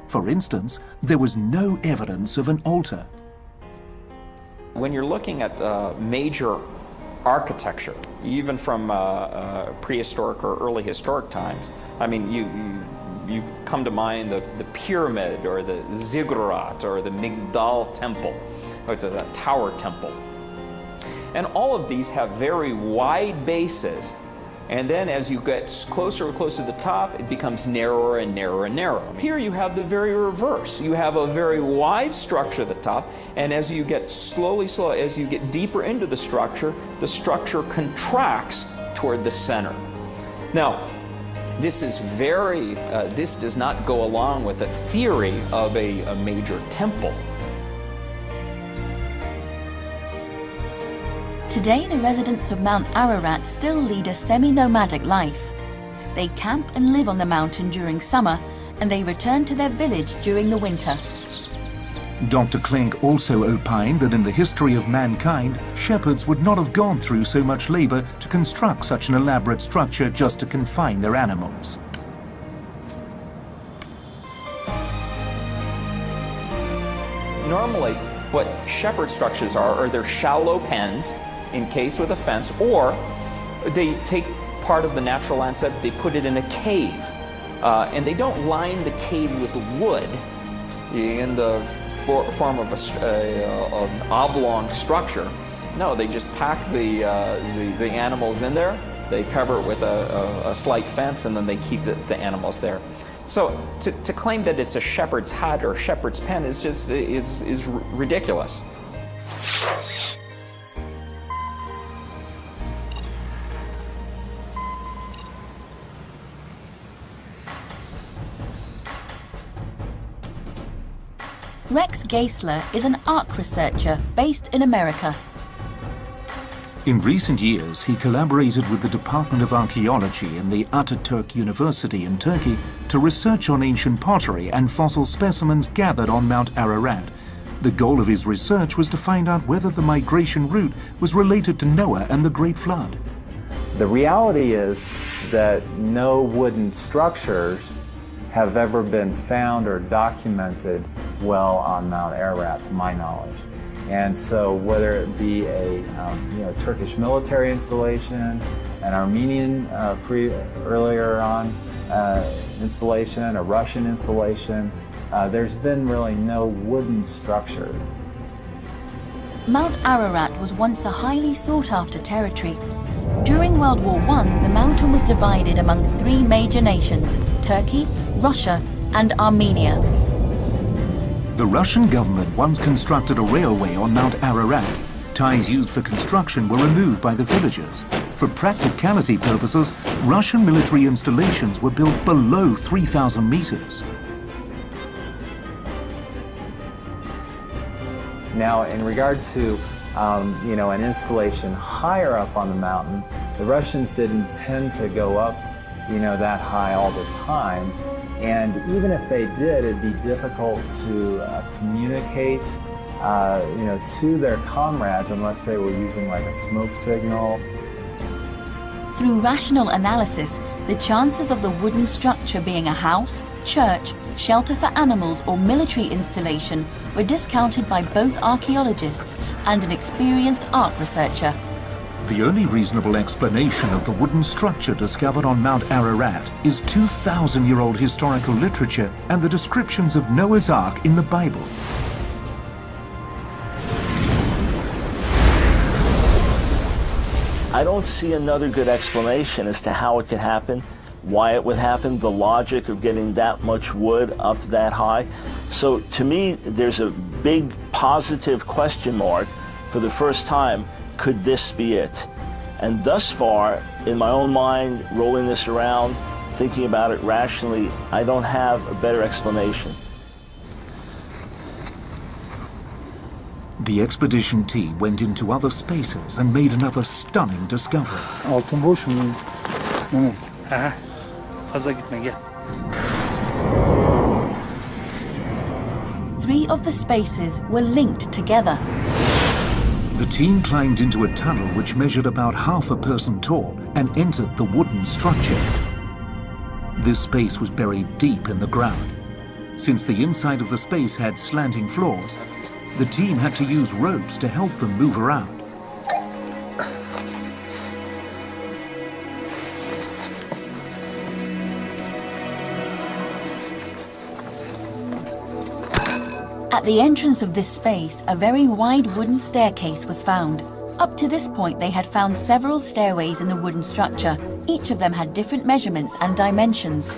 For instance, there was no evidence of an altar. When you're looking at major architecture, even from prehistoric or early historic times, I mean, you come to mind the pyramid or the ziggurat or the Migdal temple, or it's a tower temple. And all of these have very wide bases, and then as you get closer and closer to the top, it becomes narrower and narrower and narrower. Here you have the very reverse. You have a very wide structure at the top, and as you get as you get deeper into the structure contracts toward the center. Now, this is this does not go along with a theory of a major temple. Today, the residents of Mount Ararat still lead a semi-nomadic life. They camp and live on the mountain during summer and they returned to their village during the winter. Dr. Clegg also opined that in the history of mankind, shepherds would not have gone through so much labor to construct such an elaborate structure just to confine their animals. Normally, what shepherd structures are they're shallow pens encased with a fence, or they take part of the natural landscape, they put it in a cave, and they don't line the cave with wood in the form of an oblong structure. No, they just pack the animals in there, they cover it with a slight fence, and then they keep the animals there. So to claim that it's a shepherd's hut or shepherd's pen is just is ridiculous. Rex Geisler is an Ark researcher based in America. In recent years, he collaborated with the Department of Archaeology and the Ataturk University in Turkey to research on ancient pottery and fossil specimens gathered on Mount Ararat. The goal of his research was to find out whether the migration route was related to Noah and the Great Flood. The reality is that no wooden structures have ever been found or documented well on Mount Ararat, to my knowledge. And so whether it be a Turkish military installation, an Armenian earlier on installation, a Russian installation, there's been really no wooden structure. Mount Ararat was once a highly sought-after territory. During World War I, the mountain was divided among three major nations: Turkey, Russia, and Armenia. The Russian government once constructed a railway on Mount Ararat. Ties used for construction were removed by the villagers. For practicality purposes, Russian military installations were built below 3,000 meters. Now, in regard to an installation higher up on the mountain, the Russians didn't tend to go up, that high all the time. And even if they did, it'd be difficult to communicate, to their comrades unless they were using like a smoke signal. Through rational analysis, the chances of the wooden structure being a house, church, shelter for animals, or military installation were discounted by both archaeologists and an experienced Ark researcher. The only reasonable explanation of the wooden structure discovered on Mount Ararat is 2,000-year-old historical literature and the descriptions of Noah's Ark in the Bible. I don't see another good explanation as to how it could happen, why it would happen, the logic of getting that much wood up that high. So to me, there's a big positive question mark for the first time. Could this be it? And thus far, in my own mind, rolling this around, thinking about it rationally, I don't have a better explanation. The expedition team went into other spaces and made another stunning discovery. Altın boş mu? Mehmet. Fazla gitme, gel. 3 of the spaces were linked together. The team climbed into a tunnel which measured about half a person tall and entered the wooden structure. This space was buried deep in the ground. Since the inside of the space had slanting floors, the team had to use ropes to help them move around. At the entrance of this space, a very wide wooden staircase was found. Up to this point, they had found several stairways in the wooden structure. Each of them had different measurements and dimensions.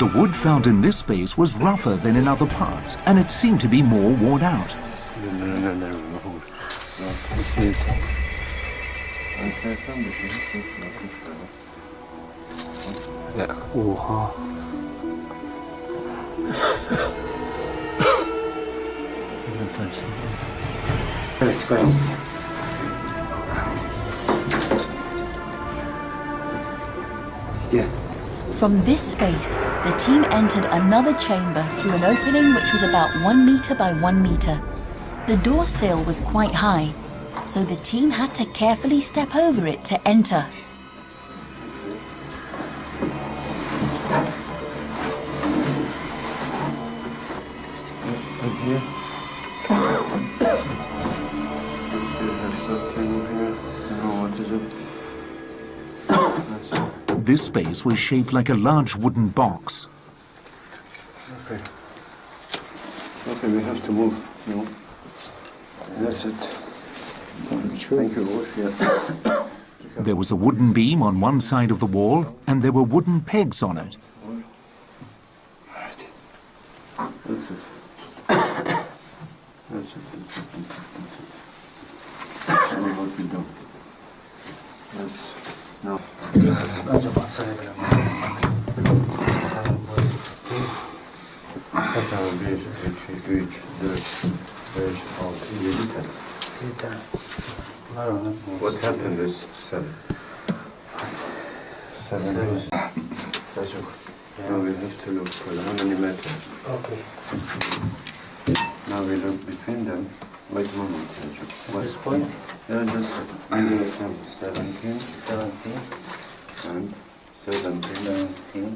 The wood found in this space was rougher than in other parts, and it seemed to be more worn out. From this space, the team entered another chamber through an opening which was about 1 meter by 1 meter. The door sill was quite high, so the team had to carefully step over it to enter. This space was shaped like a large wooden box. Okay. Okay, we have to move. No. That's it. Thank you. Yeah. There was a wooden beam on one side of the wall, and there were wooden pegs on it. That's it. That's it. Tell me what we do. Yes. No. What happened is 7. 7. Now we have to look for how many meters. Okay. Now we look between them. Wait a moment. This point? Yeah, just give me an example. 17. 17. And 17.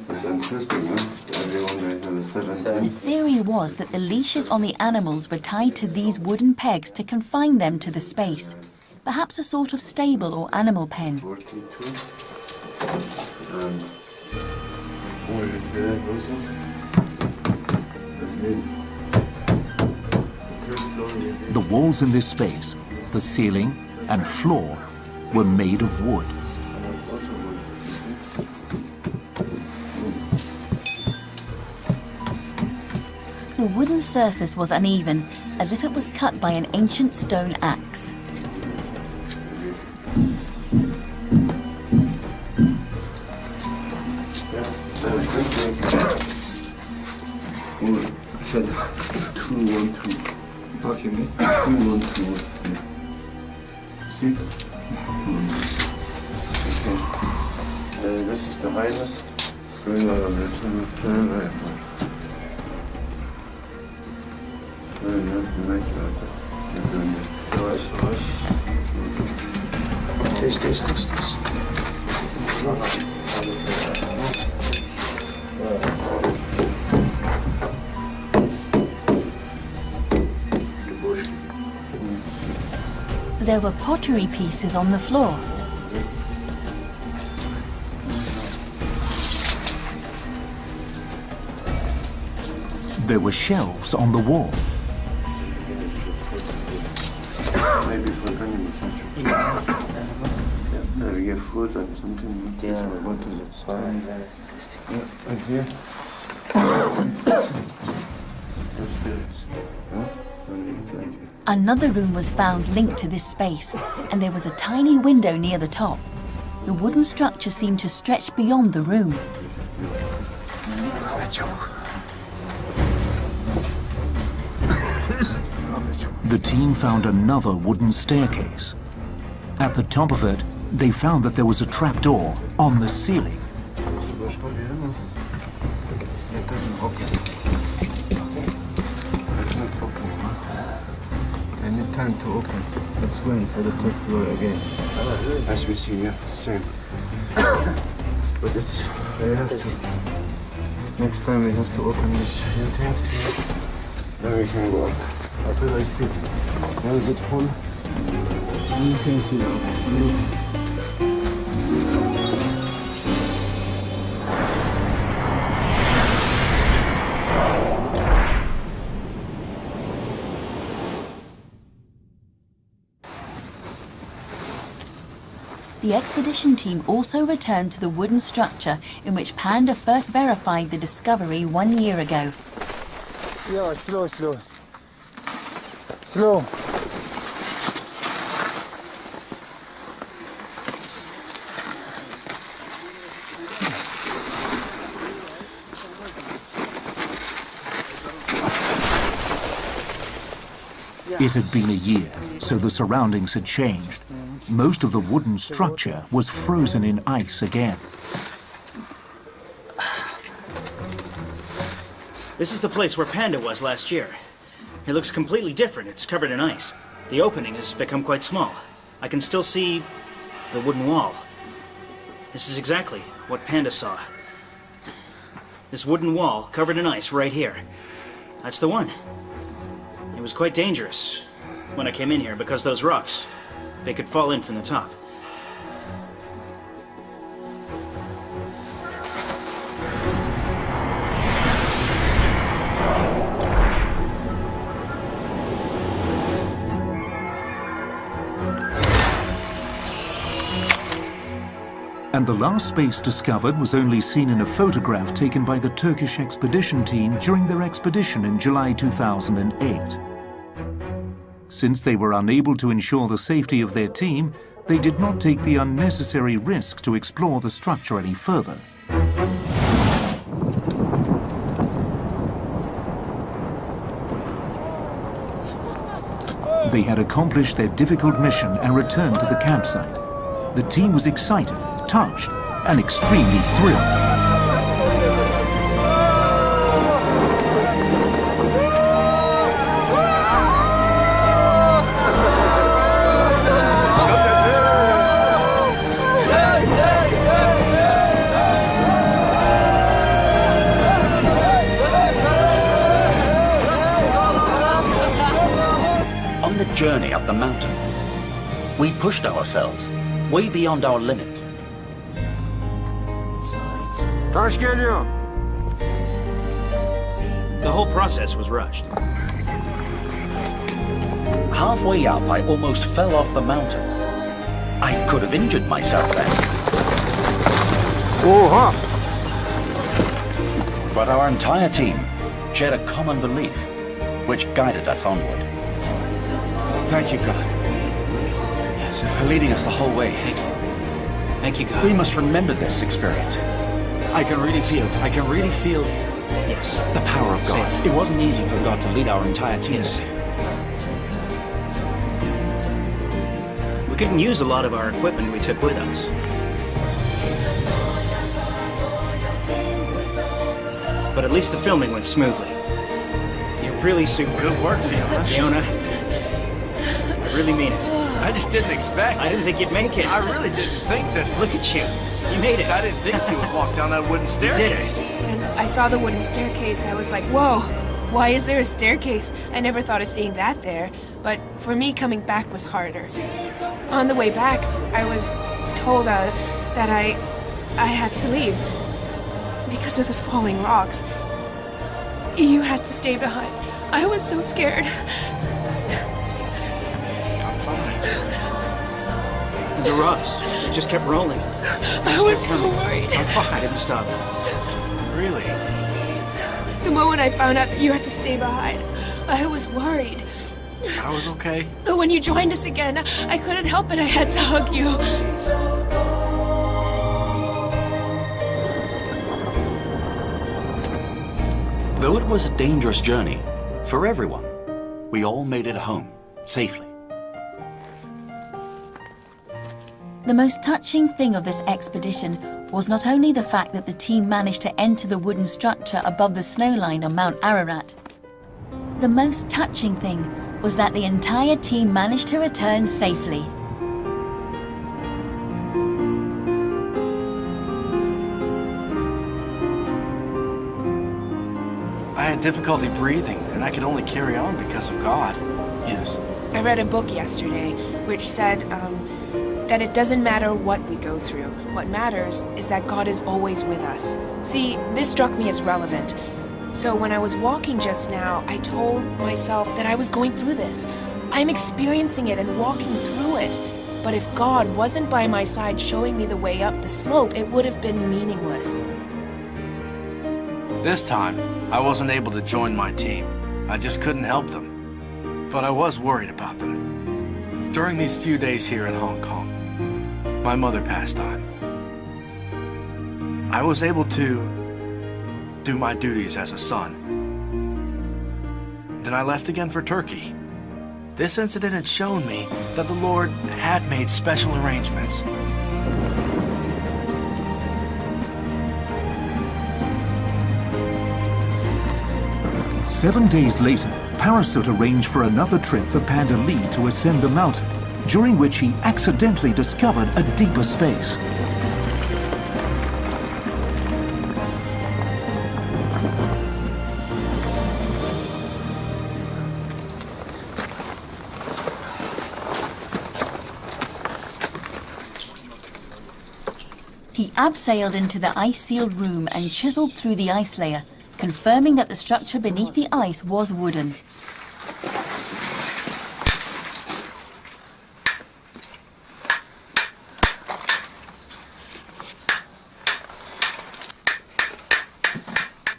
It's interesting, huh? Everyone has a 17. The theory was that the leashes on the animals were tied to these wooden pegs to confine them to the space. Perhaps a sort of stable or animal pen. 42. The walls in this space, the ceiling and floor, were made of wood. The wooden surface was uneven, as if it was cut by an ancient stone axe. See? Okay. This is the highness. There were pottery pieces on the floor. There were shelves on the wall. Maybe for animals. Yeah, we get food and something. Yeah. What is it? Sorry. And here. Another room was found linked to this space, and there was a tiny window near the top. The wooden structure seemed to stretch beyond the room. The team found another wooden staircase. At the top of it, they found that there was a trapdoor on the ceiling. Time to open. Let's go in for the third floor again. As we see, yeah, same. But it's very hard to. Next time we have to open this few things. Then we can go up. Up where I see. Where is it full? You can see now. The expedition team also returned to the wooden structure in which Panda first verified the discovery 1 year ago. Yeah, slow, slow. Slow. It had been a year, so the surroundings had changed. Most of the wooden structure was frozen in ice again. This is the place where Panda was last year. It looks completely different. It's covered in ice. The opening has become quite small. I can still see the wooden wall. This is exactly what Panda saw. This wooden wall covered in ice right here. That's the one. It was quite dangerous when I came in here because those rocks, they could fall in from the top. And the last space discovered was only seen in a photograph taken by the Turkish expedition team during their expedition in July 2008. Since they were unable to ensure the safety of their team, they did not take the unnecessary risk to explore the structure any further. They had accomplished their difficult mission and returned to the campsite. The team was excited, touched, and extremely thrilled. On the journey up the mountain, we pushed ourselves way beyond our limit. The whole process was rushed. Halfway up, I almost fell off the mountain. I could have injured myself then. But our entire team shared a common belief, which guided us onward. Thank you, God. Yes, for leading us the whole way. Thank you. Thank you, God. We must remember this experience. I can really feel, yes, the power of God. It wasn't easy for God to lead our entire team. Yes. We couldn't use a lot of our equipment we took with us. But at least the filming went smoothly. You really suit good work, Fiona. Fiona, I really mean it. I just didn't expect. I didn't think you'd make it. I really didn't think that. Look at you. You made it. I didn't think you would walk down that wooden staircase. And I saw the wooden staircase. I was like, whoa, why is there a staircase? I never thought of seeing that there. But for me, coming back was harder. On the way back, I was told that I had to leave because of the falling rocks. You had to stay behind. I was so scared. I'm fine. And the rocks, they just kept rolling. I was so worried. I'm fine. I didn't stop. Really? The moment I found out that you had to stay behind, I was worried. I was okay. But when you joined us again, I couldn't help it. I had to hug you. Though it was a dangerous journey, for everyone, we all made it home, safely. The most touching thing of this expedition was not only the fact that the team managed to enter the wooden structure above the snowline on Mount Ararat. The most touching thing was that the entire team managed to return safely. I had difficulty breathing, and I could only carry on because of God. Yes. I read a book yesterday which said that it doesn't matter what we go through. What matters is that God is always with us. See, this struck me as relevant. So when I was walking just now, I told myself that I was going through this. I'm experiencing it and walking through it. But if God wasn't by my side showing me the way up the slope, it would have been meaningless. This time, I wasn't able to join my team. I just couldn't help them. But I was worried about them. During these few days here in Hong Kong, my mother passed on. I was able to do my duties as a son. Then I left again for Turkey. This incident had shown me that the Lord had made special arrangements. Seven days later, Parasut arranged for another trip for Panda Lee to ascend the mountain, during which he accidentally discovered a deeper space. He abseiled into the ice-sealed room and chiseled through the ice layer, confirming that the structure beneath the ice was wooden.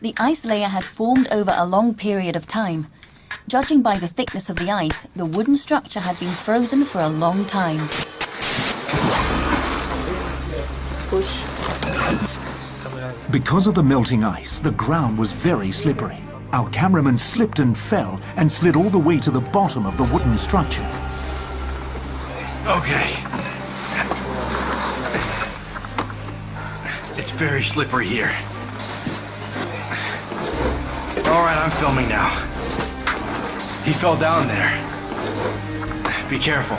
The ice layer had formed over a long period of time. Judging by the thickness of the ice, the wooden structure had been frozen for a long time. Because of the melting ice, the ground was very slippery. Our cameraman slipped and fell and slid all the way to the bottom of the wooden structure. Okay. It's very slippery here. All right, I'm filming now. He fell down there. Be careful.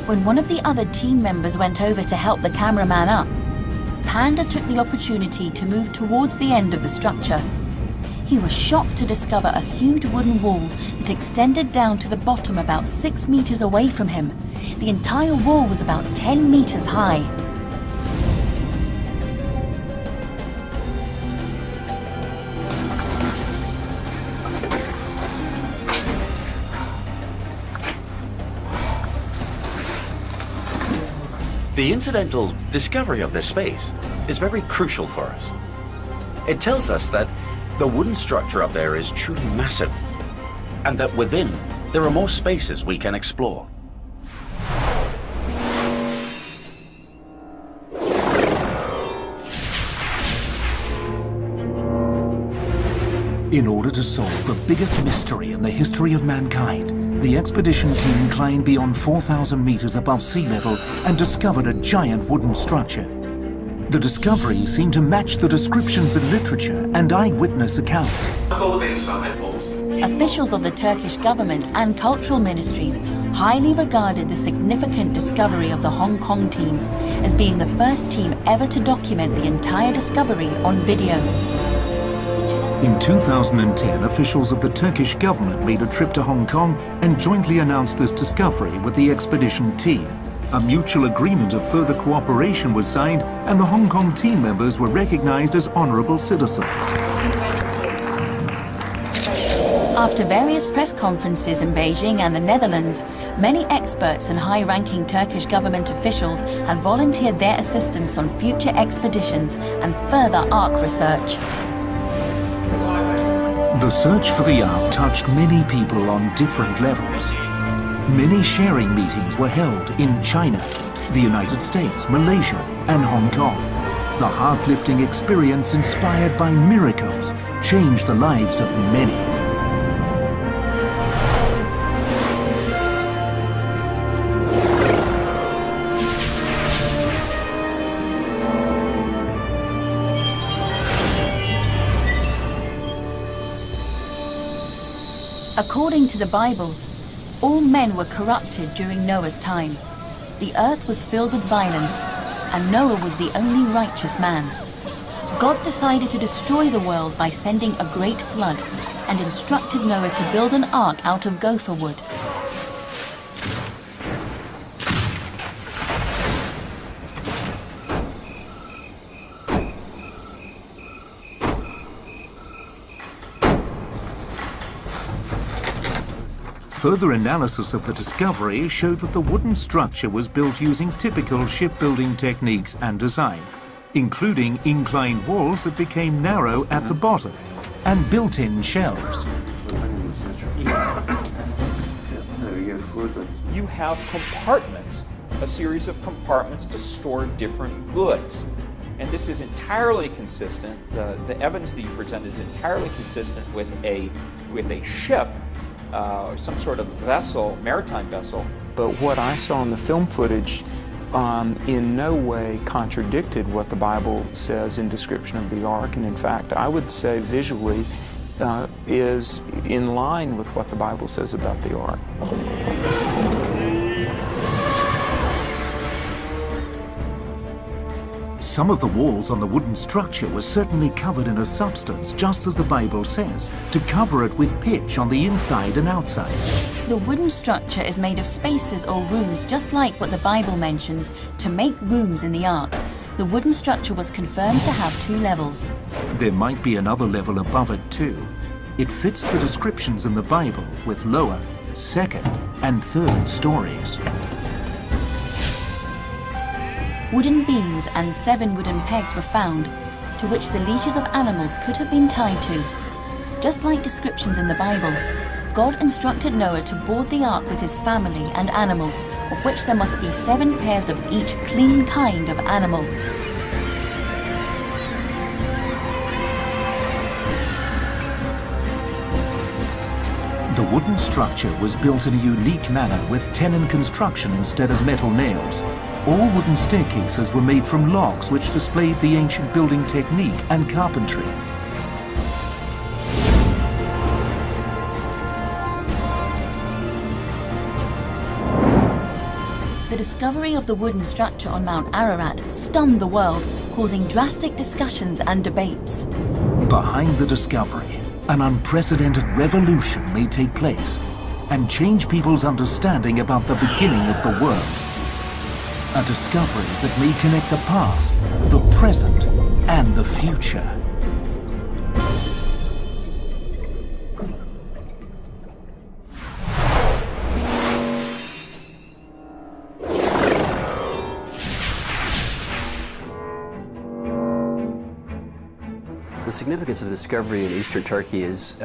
When one of the other team members went over to help the cameraman up, Panda took the opportunity to move towards the end of the structure. He was shocked to discover a huge wooden wall that extended down to the bottom about 6 meters away from him. The entire wall was about 10 meters high. The incidental discovery of this space is very crucial for us. It tells us that the wooden structure up there is truly massive, and that within there are more spaces we can explore. In order to solve the biggest mystery in the history of mankind, the expedition team climbed beyond 4,000 meters above sea level and discovered a giant wooden structure. The discovery seemed to match the descriptions in literature and eyewitness accounts. Officials of the Turkish government and cultural ministries highly regarded the significant discovery of the Hong Kong team as being the first team ever to document the entire discovery on video. In 2010, officials of the Turkish government made a trip to Hong Kong and jointly announced this discovery with the expedition team. A mutual agreement of further cooperation was signed, and the Hong Kong team members were recognized as honorable citizens. After various press conferences in Beijing and the Netherlands, many experts and high-ranking Turkish government officials had volunteered their assistance on future expeditions and further Ark research. The search for the Ark touched many people on different levels. Many sharing meetings were held in China, the United States, Malaysia, and Hong Kong. The heart-lifting experience, inspired by miracles, changed the lives of many. According to the Bible, all men were corrupted during Noah's time. The earth was filled with violence, and Noah was the only righteous man. God decided to destroy the world by sending a great flood, and instructed Noah to build an ark out of gopher wood. Further analysis of the discovery showed that the wooden structure was built using typical shipbuilding techniques and design, including inclined walls that became narrow at the bottom and built-in shelves. You have compartments, a series of compartments to store different goods. And this is entirely consistent, the evidence that you present is entirely consistent with a ship, some sort of vessel, maritime vessel. But what I saw in the film footage in no way contradicted what the Bible says in description of the ark, and in fact I would say visually is in line with what the Bible says about the ark. Some of the walls on the wooden structure were certainly covered in a substance, just as the Bible says, to cover it with pitch on the inside and outside. The wooden structure is made of spaces or rooms just like what the Bible mentions to make rooms in the ark. The wooden structure was confirmed to have 2 levels. There might be another level above it too. It fits the descriptions in the Bible with lower, second, and third stories. Wooden beams and 7 wooden pegs were found, to which the leashes of animals could have been tied to. Just like descriptions in the Bible, God instructed Noah to board the ark with his family and animals, of which there must be 7 pairs of each clean kind of animal. The wooden structure was built in a unique manner with tenon construction instead of metal nails. All wooden staircases were made from logs, which displayed the ancient building technique and carpentry. The discovery of the wooden structure on Mount Ararat stunned the world, causing drastic discussions and debates. Behind the discovery, an unprecedented revolution may take place and change people's understanding about the beginning of the world. A discovery that may connect the past, the present, and the future. The significance of the discovery in eastern Turkey is,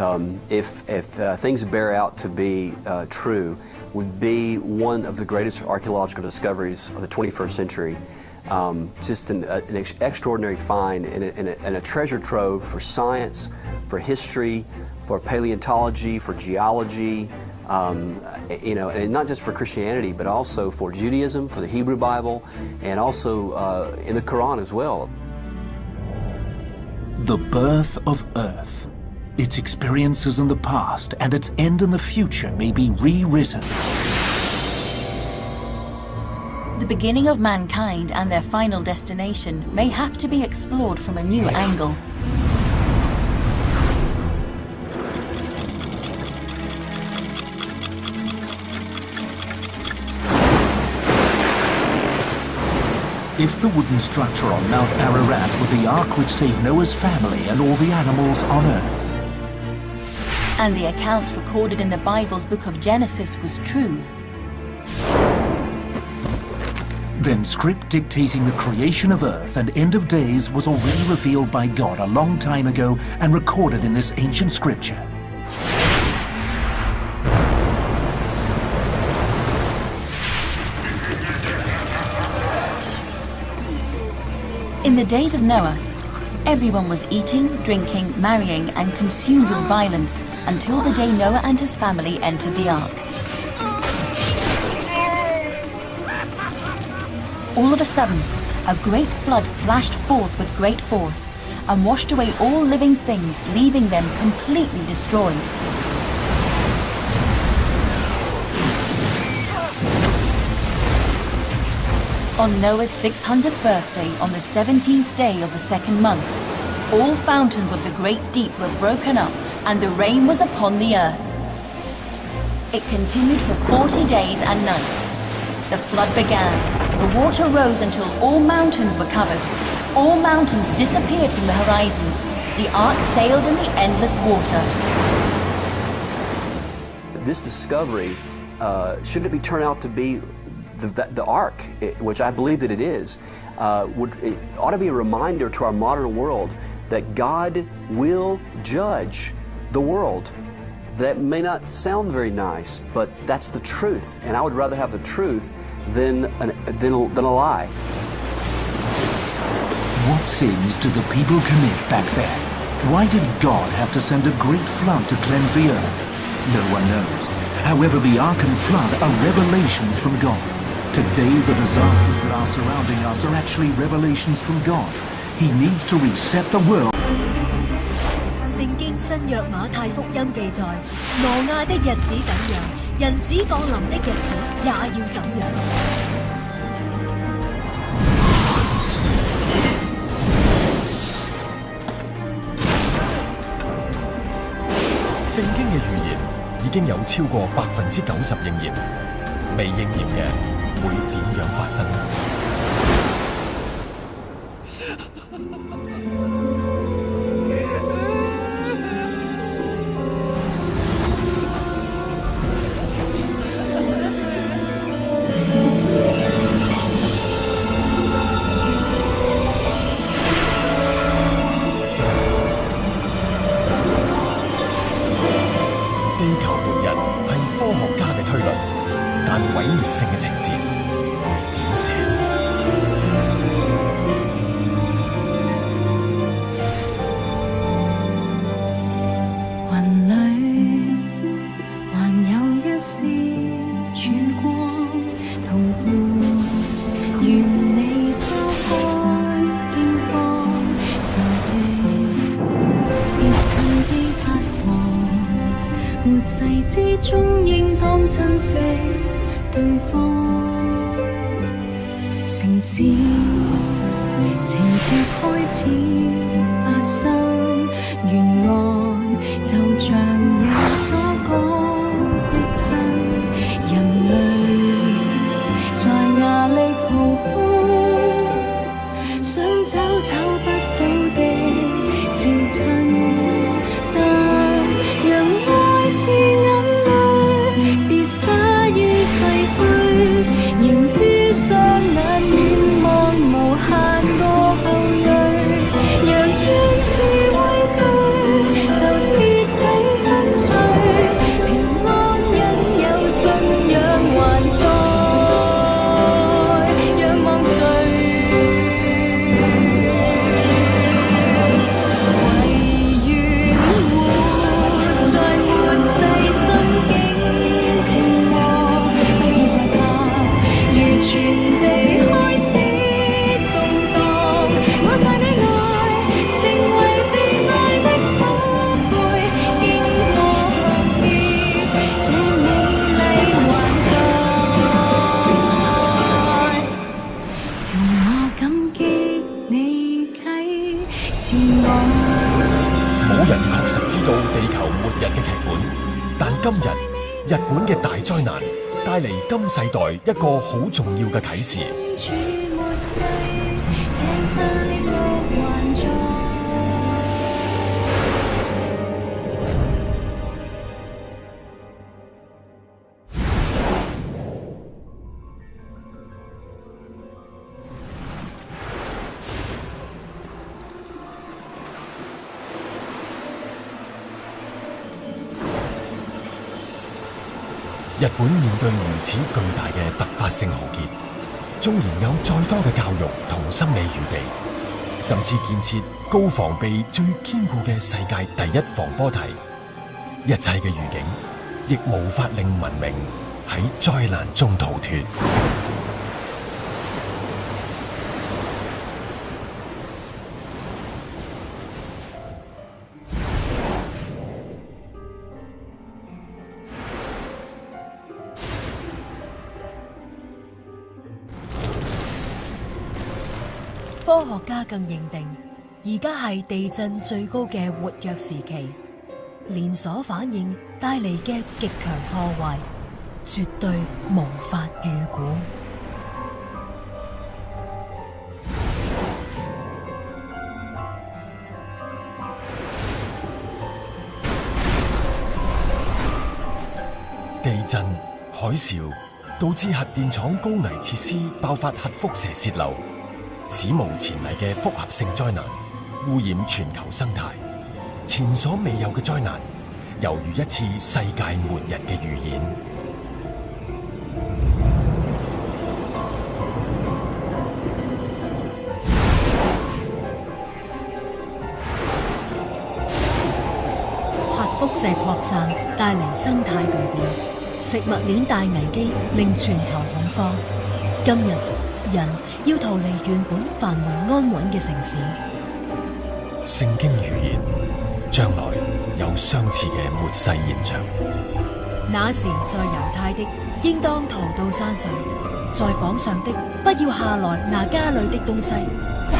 if things bear out to be true, would be one of the greatest archaeological discoveries of the 21st century. Just an extraordinary find and a treasure trove for science, for history, for paleontology, for geology, you know, and not just for Christianity, but also for Judaism, for the Hebrew Bible, and also in the Quran as well. The birth of Earth, its experiences in the past and its end in the future may be rewritten. The beginning of mankind and their final destination may have to be explored from a new angle. If the wooden structure on Mount Ararat were the ark which saved Noah's family and all the animals on Earth, and the accounts recorded in the Bible's book of Genesis was true, then script dictating the creation of Earth and end of days was already revealed by God a long time ago and recorded in this ancient scripture. In the days of Noah, everyone was eating, drinking, marrying, and consumed with violence until the day Noah and his family entered the ark. All of a sudden, a great flood flashed forth with great force and washed away all living things, leaving them completely destroyed. On Noah's 600th birthday, on the 17th day of the 2nd month, all fountains of the great deep were broken up, and the rain was upon the earth. It continued for 40 days and nights. The flood began. The water rose until all mountains were covered. All mountains disappeared from the horizons. The ark sailed in the endless water. this discovery, should it be turned out to be the Ark, which I believe that it is, it ought to be a reminder to our modern world that God will judge the world. That may not sound very nice, but that's the truth, and I would rather have the truth than a lie. What sins did the people commit back then? Why did God have to send a great flood to cleanse the earth? No one knows. However, the Ark and flood are revelations from God. Today, the disasters that are surrounding us are actually revelations from God. He needs to reset the world. 聖經新約馬太福音記載，挪亞的日子怎樣，人子降臨的日子也要怎樣。聖經嘅預言已經有超過90%應驗，未應驗嘅會點樣發生？性嘅情節會點寫呢？雲裏還有一絲曙光，同伴願你拋開驚慌，仇敵別趁機發狂，活世之中應當珍惜對方，城市情節開始發生，沿岸就像你所講的真，人類在壓力浩瀚，想找不到的至親，但讓愛是眼淚，別灑於仍於雙眼遠望無限個後裔，若願是畏懼，就徹底跟隨，平安因有信仰還在，仰望誰？唯願活在末世心境平和。全地開始動盪，我在你愛成為被愛的寶貝，經過行業，這美麗還在，容我感激你啟示我。冇人確實知道地球末日嘅劇本，但今日日本嘅大災難帶嚟今世代一個好重要嘅啟示。日本面對如此巨大嘅突發性浩劫，縱然有再多嘅教育同心理預備，甚至建設高防備最堅固嘅世界第一防波堤，一切嘅預警亦無法令文明喺災難中逃脫。科學家更認定，而家係地震最高嘅活躍時期，連鎖反應帶嚟嘅極強破壞，絕對無法預估。地震、海嘯導致核電廠高危設施爆發核輻射洩漏，史無前例嘅複合性災難，污染全球生態。前所未有嘅災難，猶如一次世界末日嘅預演。核輻射擴散帶嚟生態巨變，食物鏈大危機令全球恐慌。今日人要逃離原本繁榮安穩嘅城市。聖經預言將來有相似嘅末世現象。那時在猶太的，應當逃到山上；在房上的，不要下來拿家裏的東西；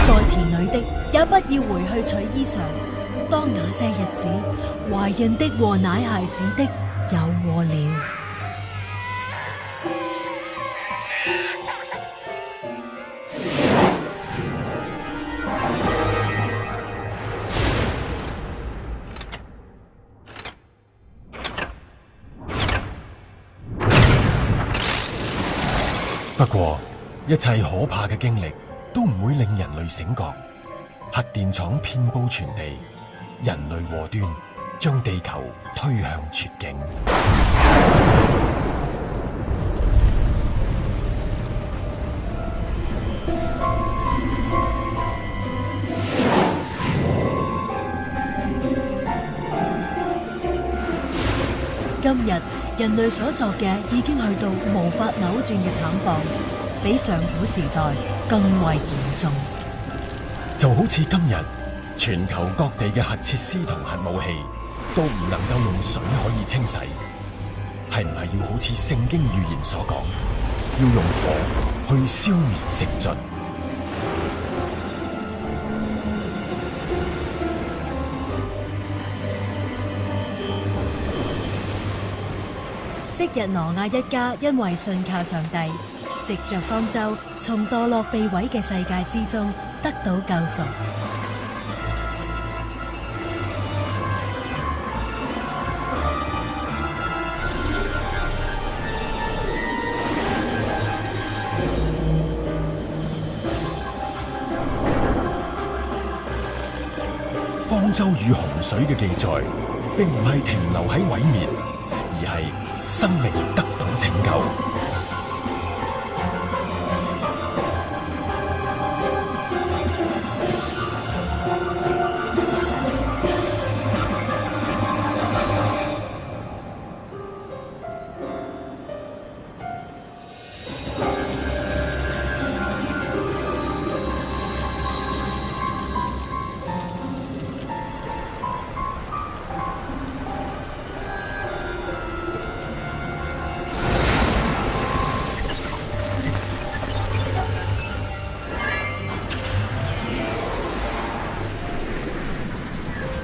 在田裏的，也不要回去取衣裳。當那些日子，懷孕的和奶孩子的有禍了。不過，一切可怕嘅經歷都唔會令人類醒覺。核電廠遍佈全地，人類禍端將地球推向絕境。今日人類所作嘅已經去到無法扭轉嘅慘況，比上古時代更為嚴重。就好似今日，全球各地嘅核設施同核武器都唔能夠用水可以清洗，係唔係要好似聖經預言所講，要用火去消滅淨盡？昔日挪亞一家因為信靠上帝，藉着方舟從墮落被毀嘅世界之中得到救贖。方舟與洪水嘅記載，並唔係停留喺毀滅，而係生命得到拯救。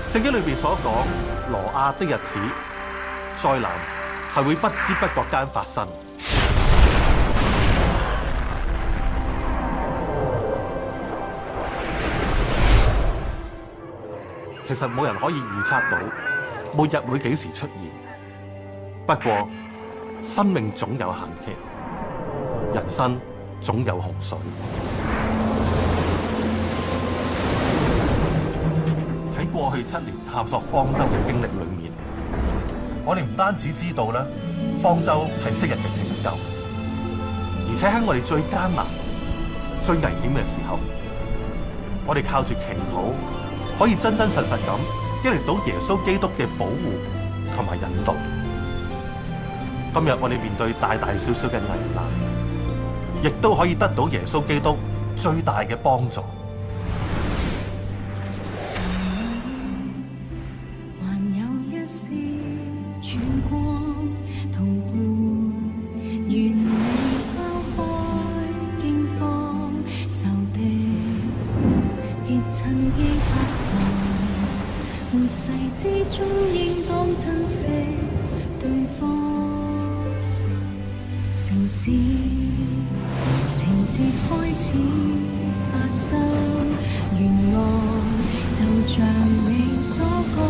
聖經裏邊所講挪亞的日子，災難係會不知不覺間發生。其實冇人可以預測到末日會幾時出現。不過生命總有限期，人生總有洪水。喺過去7年探索方舟嘅經歷裏面，我哋唔單止知道咧，方舟係昔日嘅拯救，而且喺我哋最艱難、最危險嘅時候，我哋靠住祈禱，可以真真實實咁經歷到耶穌基督嘅保護同埋引導。今日我哋面對大大小小嘅危難，亦都可以得到耶穌基督最大嘅幫助。原來就像你所講。